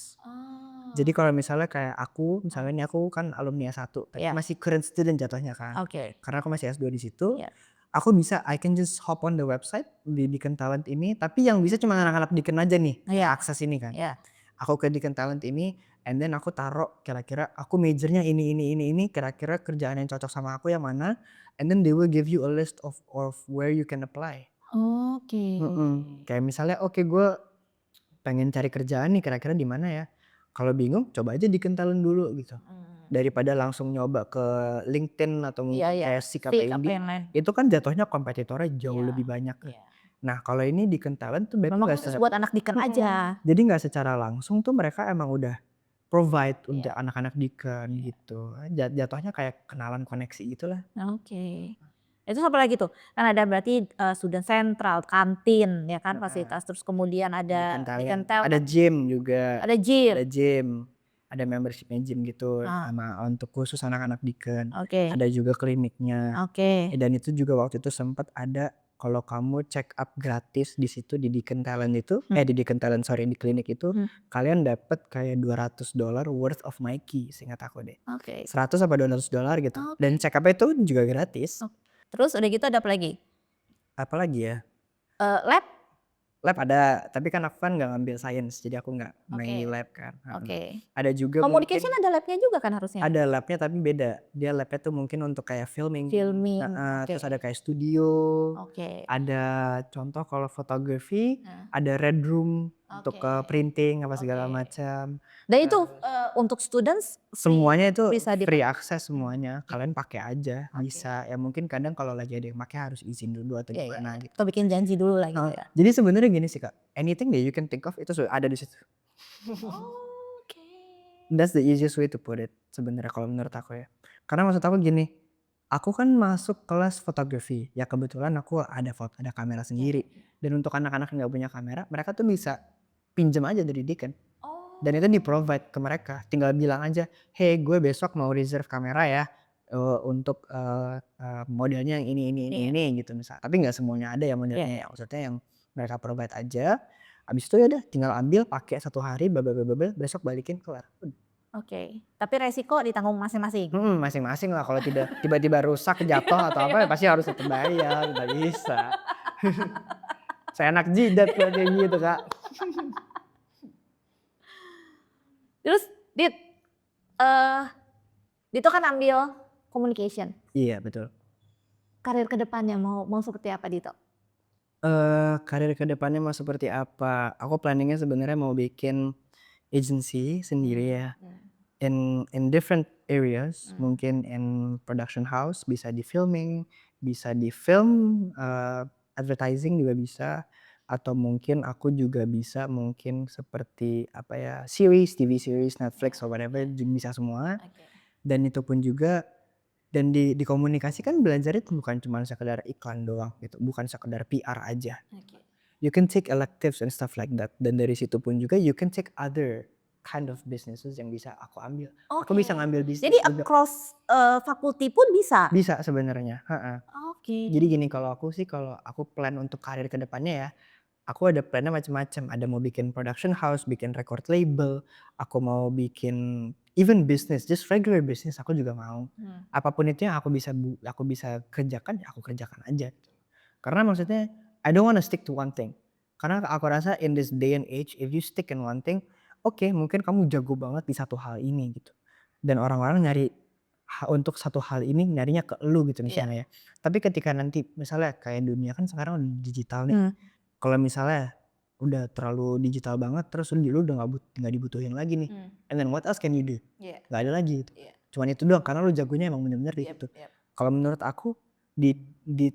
Jadi kalau misalnya kayak aku, misalnya ini aku kan alumni S1, tapi
Iya.
masih current student jatuhnya kan.
Oke.
Karena aku masih S2 di situ.
Iya.
Aku bisa, I can just hop on the website di Deacon Talent ini, tapi yang bisa cuma anak-anak Deacon aja nih
Iya.
akses ini kan.
Iya.
Aku ke Deacon Talent ini, and then aku taruh kira-kira aku majornya ini, kira-kira kerjaan yang cocok sama aku yang mana, and then they will give you a list of where you can apply.
Oke.
Kayak misalnya, oke gue pengen cari kerjaan nih, kira-kira di mana ya? Kalau bingung, coba aja Deacon Talent dulu gitu. Daripada langsung nyoba ke LinkedIn atau
Iya, iya.
kayak Seek apa
Seek apa
Indeed,
yang lain.
itu kan jatuhnya kompetitornya jauh
Iya,
lebih banyak.
iya.
Nah kalau ini Deacon Talent tuh berarti
Memang
nggak
khusus buat anak Deacon aja.
jadi nggak secara langsung tuh mereka emang udah provide untuk
Iya.
anak-anak Deacon gitu. Jatuhnya kayak kenalan koneksi gitulah.
Oke. Itu apa lagi tuh? Kan ada berarti student central, kantin ya kan,
Heeh.
fasilitas. Terus kemudian ada Deacon
Ada
Talent,
gym juga.
ada gym.
Ada gym. Ada membershipnya gym gitu
Ah.
sama untuk khusus anak-anak Deacon.
Oke.
Ada juga kliniknya.
Oke.
Dan itu juga waktu itu sempat ada kalau kamu check up gratis di situ di Deacon Talent itu, di Deacon Talent sorry di klinik itu, kalian dapat kayak $200 worth of Nike, seingat aku deh.
Oke.
100 apa $200 gitu.
Oke.
Dan check up itu juga gratis.
Terus udah gitu ada apa lagi?
Apalagi ya?
Lab?
Lab ada, tapi kan aku kan nggak ngambil science, jadi aku nggak main di
Oke.
lab kan.
Oke.
Ada juga
Communication
mungkin
ada labnya juga kan harusnya?
ada labnya tapi beda. Dia labnya tuh mungkin untuk kayak filming.
Filming. Oke.
Terus ada kayak studio.
Oke.
Ada contoh kalau fotografi,
Nah.
ada red room untuk
Oke.
printing apa segala
Oke.
macam.
Dan itu untuk students
Semuanya itu
bisa
free access semuanya. Kalian pakai aja,
Oke.
bisa. Ya mungkin kadang kalau lagi ada yang pakai harus izin dulu atau
Iya, iya,
gimana
iya.
gitu.
Atau bikin janji dulu lah gitu ya.
Jadi sebenarnya gini sih Kak, anything that you can think of itu sudah ada di situ.
Oke.
That's the easiest way to put it sebenarnya kalau menurut aku ya. Karena maksud aku gini, aku kan masuk kelas fotografi, ya kebetulan aku ada kamera sendiri. Dan untuk anak-anak yang nggak punya kamera, mereka tuh bisa pinjam aja dari Deacon. Dan itu di provide ke mereka. Tinggal bilang aja, hey gue besok mau reserve kamera ya untuk modelnya yang ini gitu misalnya. Tapi nggak semuanya ada ya modelnya. Maksudnya yang mereka provide aja. Abis itu ya udah tinggal ambil pakai 1 hari, besok balikin kelar.
Oke. Tapi resiko ditanggung masing-masing.
Masing-masing lah, kalau tidak tiba-tiba rusak, jatuh atau apa ya pasti harus tetap bayar, nggak bisa. Saya anak jidat kalau kayak gitu Kak.
Terus Dit Dito kan ambil communication.
Iya betul.
Karir kedepannya mau seperti apa Dito?
Karir kedepannya mau seperti apa? Aku planningnya sebenarnya mau bikin agency sendiri ya. In different areas, mungkin in production house, bisa di filming, bisa di film, advertising juga bisa, atau mungkin aku juga bisa mungkin seperti apa ya, TV series, Netflix or whatever bisa semua. Dan itu pun juga dan di komunikasi kan belajar itu bukan cuma sekedar iklan doang gitu, bukan sekedar PR aja. You can take electives and stuff like that, dan dari situ pun juga you can take other kind of businesses yang bisa aku ambil. Aku bisa ngambil bisnis
Jadi
juga.
across fakulti pun bisa?
Bisa sebenarnya.
Oke.
Jadi gini, kalau aku plan untuk karir kedepannya ya, aku ada plannya macam-macam. Ada mau bikin production house, bikin record label, aku mau bikin even business, just regular business aku juga mau. Apapun itu yang aku bisa kerjakan, ya aku kerjakan aja. Karena maksudnya I don't wanna stick to one thing. Karena aku rasa in this day and age, if you stick in one thing, oke, mungkin kamu jago banget di satu hal ini gitu. Dan orang-orang nyari untuk satu hal ini nyarinya ke elu gitu misalnya ya. Tapi ketika nanti misalnya kayak dunia kan sekarang udah digital nih. Kalau misalnya udah terlalu digital banget, terus lu udah nggak dibutuhin lagi nih. And then what else can you do? Nggak ada lagi gitu. Cuman itu doang, karena lu jagonya emang bener-bener di situ. Kalau menurut aku di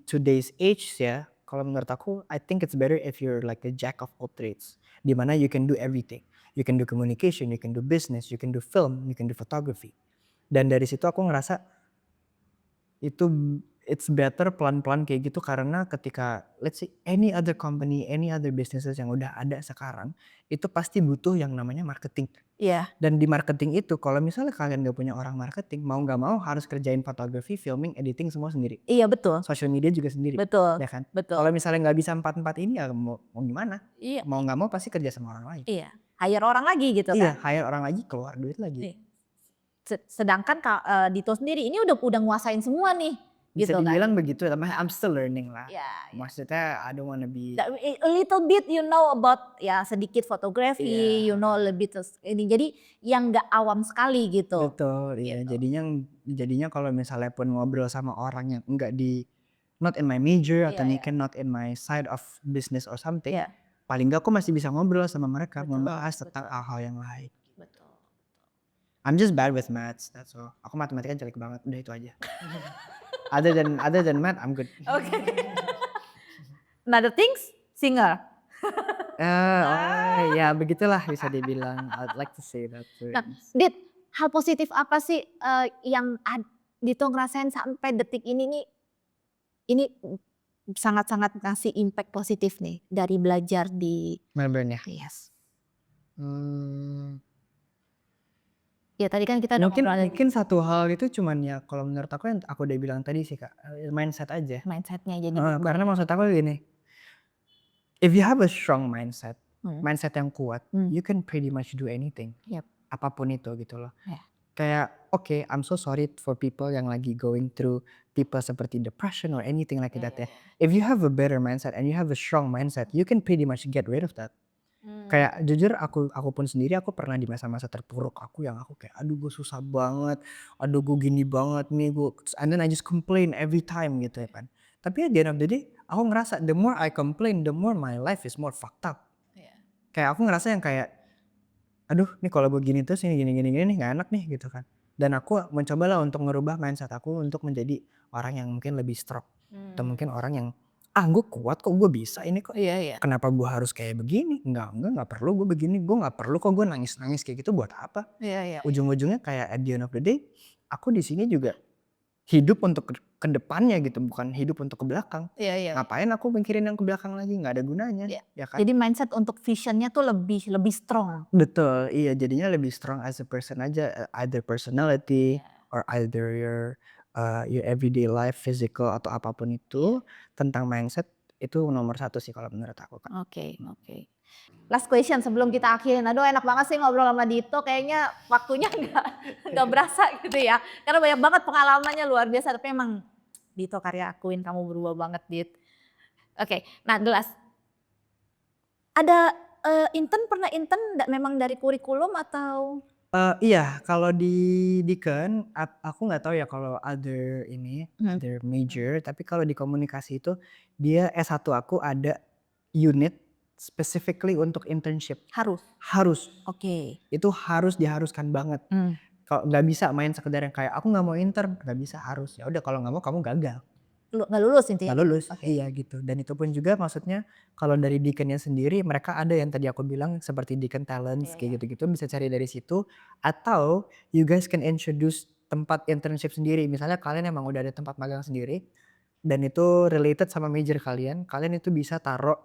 today's age ya, kalau menurut aku I think it's better if you're like a jack of all trades. Dimana you can do everything. You can do communication, you can do business, you can do film, you can do photography. Dan dari situ aku ngerasa itu it's better pelan-pelan kayak gitu karena ketika let's say any other company, any other businesses yang udah ada sekarang itu pasti butuh yang namanya marketing.
Iya.
Dan di marketing itu kalau misalnya kalian gak punya orang marketing mau nggak mau harus kerjain fotografi, filming, editing semua sendiri.
Iya betul.
Social media juga sendiri,
Betul.
ya kan?
Betul.
Kalau misalnya nggak bisa empat ini ya mau gimana?
Iya.
Mau nggak mau pasti kerja sama orang lain.
Iya. Hire orang lagi gitu
Iya,
kan.
hire orang lagi keluar duit lagi.
Iya. Sedangkan Dito sendiri ini udah nguasain semua nih.
Bisa
Gitu kan.
dibilang begitu, tapi I'm still learning lah.
Ya,
Maksudnya I don't wanna be
a little bit you know about ya sedikit fotografi, you know lebih ini. Jadi yang nggak awam sekali gitu.
betul, iya.
Gitu.
Jadinya kalau misalnya pun ngobrol sama orang yang enggak not in my major atau
Iya,
mungkin not in my side of business or something,
Iya.
paling enggak aku masih bisa ngobrol sama mereka,
Betul,
membahas tentang
betul.
hal-hal yang lain.
Betul.
I'm just bad with maths, that's all. Aku matematika jelek banget, udah itu aja. Other than math, I'm good.
Oke. Another things, singer.
Ya begitulah bisa dibilang. I'd like to say that.
Nah, Dit, hal positif apa sih yang Dito ngerasain sampai detik ini nih? Ini sangat-sangat ngasih impact positif nih dari belajar di
Melbourne ya.
Yes.
Hmm,
Ya tadi kan kita udah ngobrol
mungkin satu hal itu cuman ya kalau menurut aku yang aku udah bilang tadi sih Kak, mindset aja.
mindsetnya jadi
Karena maksud aku gini, if you have a strong mindset, mindset yang kuat, you can pretty much do anything.
Yep.
Apapun itu gitu loh.
Yeah.
Kayak okay, I'm so sorry for people yang lagi going through tipe seperti depression or anything like that ya. If you have a better mindset and you have a strong mindset, you can pretty much get rid of that. Kayak jujur aku pun sendiri aku pernah di masa-masa terpuruk aku yang aku kayak aduh gue susah banget, aduh gue gini banget nih gue, and then I just complain every time gitu ya kan. Tapi at the end of the day aku ngerasa the more I complain the more my life is more fucked up. Kayak aku ngerasa yang kayak aduh nih kalau begini terus ini gini nih gak enak nih gitu kan. Dan aku mencobalah untuk ngerubah mindset aku untuk menjadi orang yang mungkin lebih strong. Atau mungkin orang yang gue kuat kok, gue bisa ini kok.
Iya.
Kenapa gue harus kayak begini? Enggak perlu gue begini. Gue gak perlu kok gue nangis kayak gitu buat apa?
Iya.
Ujung-ujungnya kayak at the end of the day, aku di sini juga hidup untuk ke depannya gitu, bukan hidup untuk ke belakang.
Iya.
Ngapain aku mikirin yang ke belakang lagi? Nggak ada gunanya, ya kan?
Jadi mindset untuk visionnya tuh lebih strong.
Betul, iya jadinya lebih strong as a person aja, either personality or either your everyday life, physical atau apapun itu tentang mindset itu nomor satu sih kalau menurut aku Kak.
Oke. Last question sebelum kita akhirin. Aduh enak banget sih ngobrol sama Dito. Kayaknya waktunya nggak berasa gitu ya. Karena banyak banget pengalamannya luar biasa. Tapi emang Dito karya akuin kamu berubah banget Dit. Oke, nah Gelas. Ada pernah intern memang dari kurikulum atau?
Iya kalau di Deakin aku nggak tahu ya kalau other major, tapi kalau di komunikasi itu dia S1 aku ada unit specifically untuk internship. Harus.
Oke.
Itu diharuskan banget. Kalau nggak bisa main sekedar yang kayak aku nggak mau intern, nggak bisa, harus. Ya udah kalau nggak mau kamu gagal.
Nggak lulus intinya.
Nggak lulus. Iya gitu. Dan itu pun juga maksudnya kalau dari Deakin-nya sendiri mereka ada yang tadi aku bilang seperti Deakin Talents kayak gitu-gitu bisa cari dari situ, atau you guys can introduce tempat internship sendiri. Misalnya kalian emang udah ada tempat magang sendiri dan itu related sama major kalian itu bisa taruh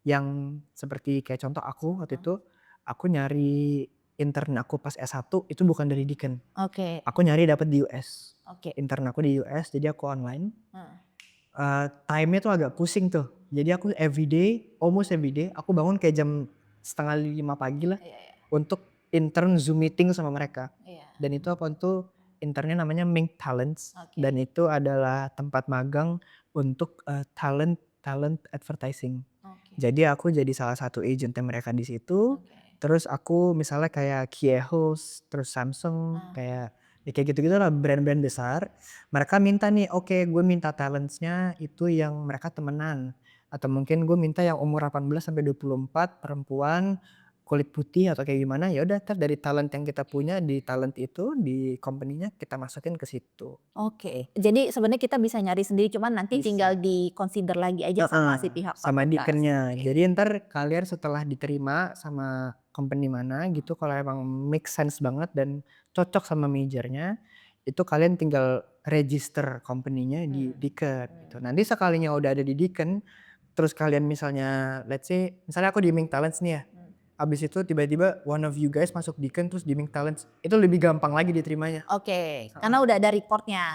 yang seperti kayak contoh aku waktu itu aku nyari intern aku pas S1 itu bukan dari Deakin.
Oke.
Aku nyari dapat di US.
Oke.
Intern aku di US jadi aku online. Time-nya tuh agak pusing tuh. Jadi aku almost every day aku bangun kayak jam 4:30 pagi lah untuk intern Zoom meeting sama mereka. Dan itu internnya namanya Mink Talents. Dan itu adalah tempat magang untuk talent advertising. Jadi aku jadi salah satu agentnya mereka di situ. Terus aku misalnya kayak Kiehl's, terus Samsung, kayak gitu-gitu lah brand-brand besar. Mereka minta nih, oke gue minta talentsnya itu yang mereka temenan. Atau mungkin gue minta yang umur 18-24, perempuan, kulit putih atau kayak gimana. Ya udah dari talent yang kita punya di talent itu di company-nya kita masukin ke situ.
Oke. Jadi sebenarnya kita bisa nyari sendiri cuman nanti tinggal di consider lagi aja sama si pihak
sama
fakultas.
Deakin-nya. Jadi ntar kalian setelah diterima sama company mana gitu kalau emang make sense banget dan cocok sama majornya itu kalian tinggal register company-nya di Deakin gitu. Nanti sekalinya udah ada di Deakin, terus kalian misalnya let's say misalnya aku di Ming Talents nih ya. Abis itu tiba-tiba one of you guys masuk Deakin terus di Ming Talents, itu lebih gampang lagi diterimanya.
Oke, karena udah ada reportnya.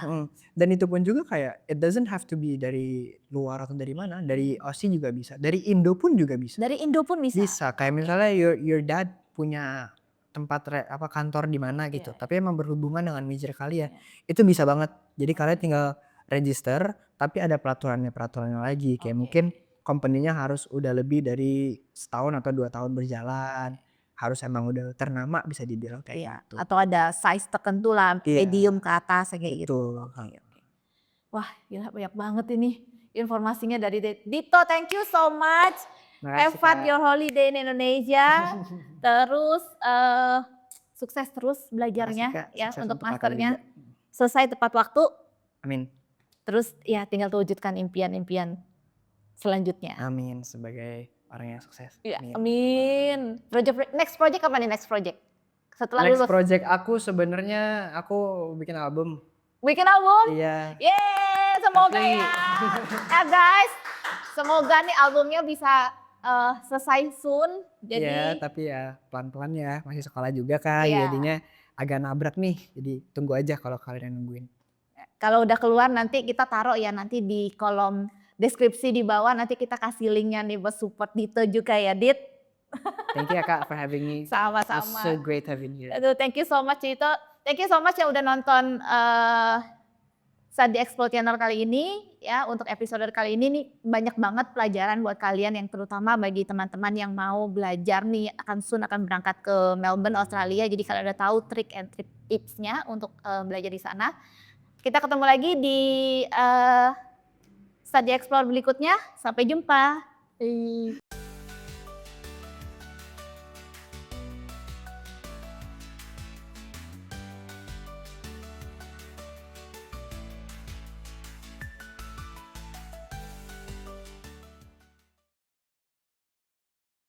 Dan itu pun juga kayak it doesn't have to be dari luar atau dari mana, dari Aussie juga bisa, dari Indo pun juga bisa.
Dari Indo pun bisa.
Bisa, kayak misalnya your dad punya tempat kantor di mana gitu, tapi emang berhubungan dengan major kalian, itu bisa banget. Jadi kalian tinggal register, tapi ada peraturannya lagi, kayak mungkin company-nya harus udah lebih dari setahun atau 2 tahun berjalan, harus emang udah ternama bisa dibilang kayak
Iya,
gitu.
atau ada size tertentu lah,
Iya.
medium ke atas kayak gitu.
Betul.
Oke. Wah, gila banyak banget ini informasinya dari Dito. Thank you so much. Have
Makasih,
fun
Kak.
your holiday in Indonesia. Terus sukses terus belajarnya
Makasih, Kak.
ya
Sukses
untuk
Kakak
masternya.
juga.
Selesai tepat waktu.
Amin.
Terus ya tinggal wujudkan impian-impian selanjutnya.
Amin sebagai orang yang sukses.
Iya,
Amin.
amin. Next project apa nih next project? Setelah
Next
lulus.
project aku sebenarnya aku bikin album.
Bikin album?
Iya.
Yeay, semoga
Asli.
ya. Guys, semoga nih albumnya bisa selesai soon.
Iya,
Jadi
tapi ya pelan-pelan ya, masih sekolah juga kan,
Iya.
jadinya agak nabrak nih. Jadi tunggu aja kalau kalian yang nungguin.
kalau udah keluar nanti kita taruh ya nanti di kolom deskripsi di bawah, nanti kita kasih linknya nih buat support Dito juga ya, Dit.
Thank you ya Kak for having me. It was
Sama-sama.
so great having you.
Aduh, thank you so much Dito. Thank you so much yang udah nonton Study Explore channel kali ini ya. Untuk episode kali ini nih banyak banget pelajaran buat kalian, yang terutama bagi teman-teman yang mau belajar nih akan berangkat ke Melbourne, Australia. Jadi kalian udah tahu trik and tipsnya untuk belajar di sana. Kita ketemu lagi di Study Explore berikutnya. Sampai jumpa.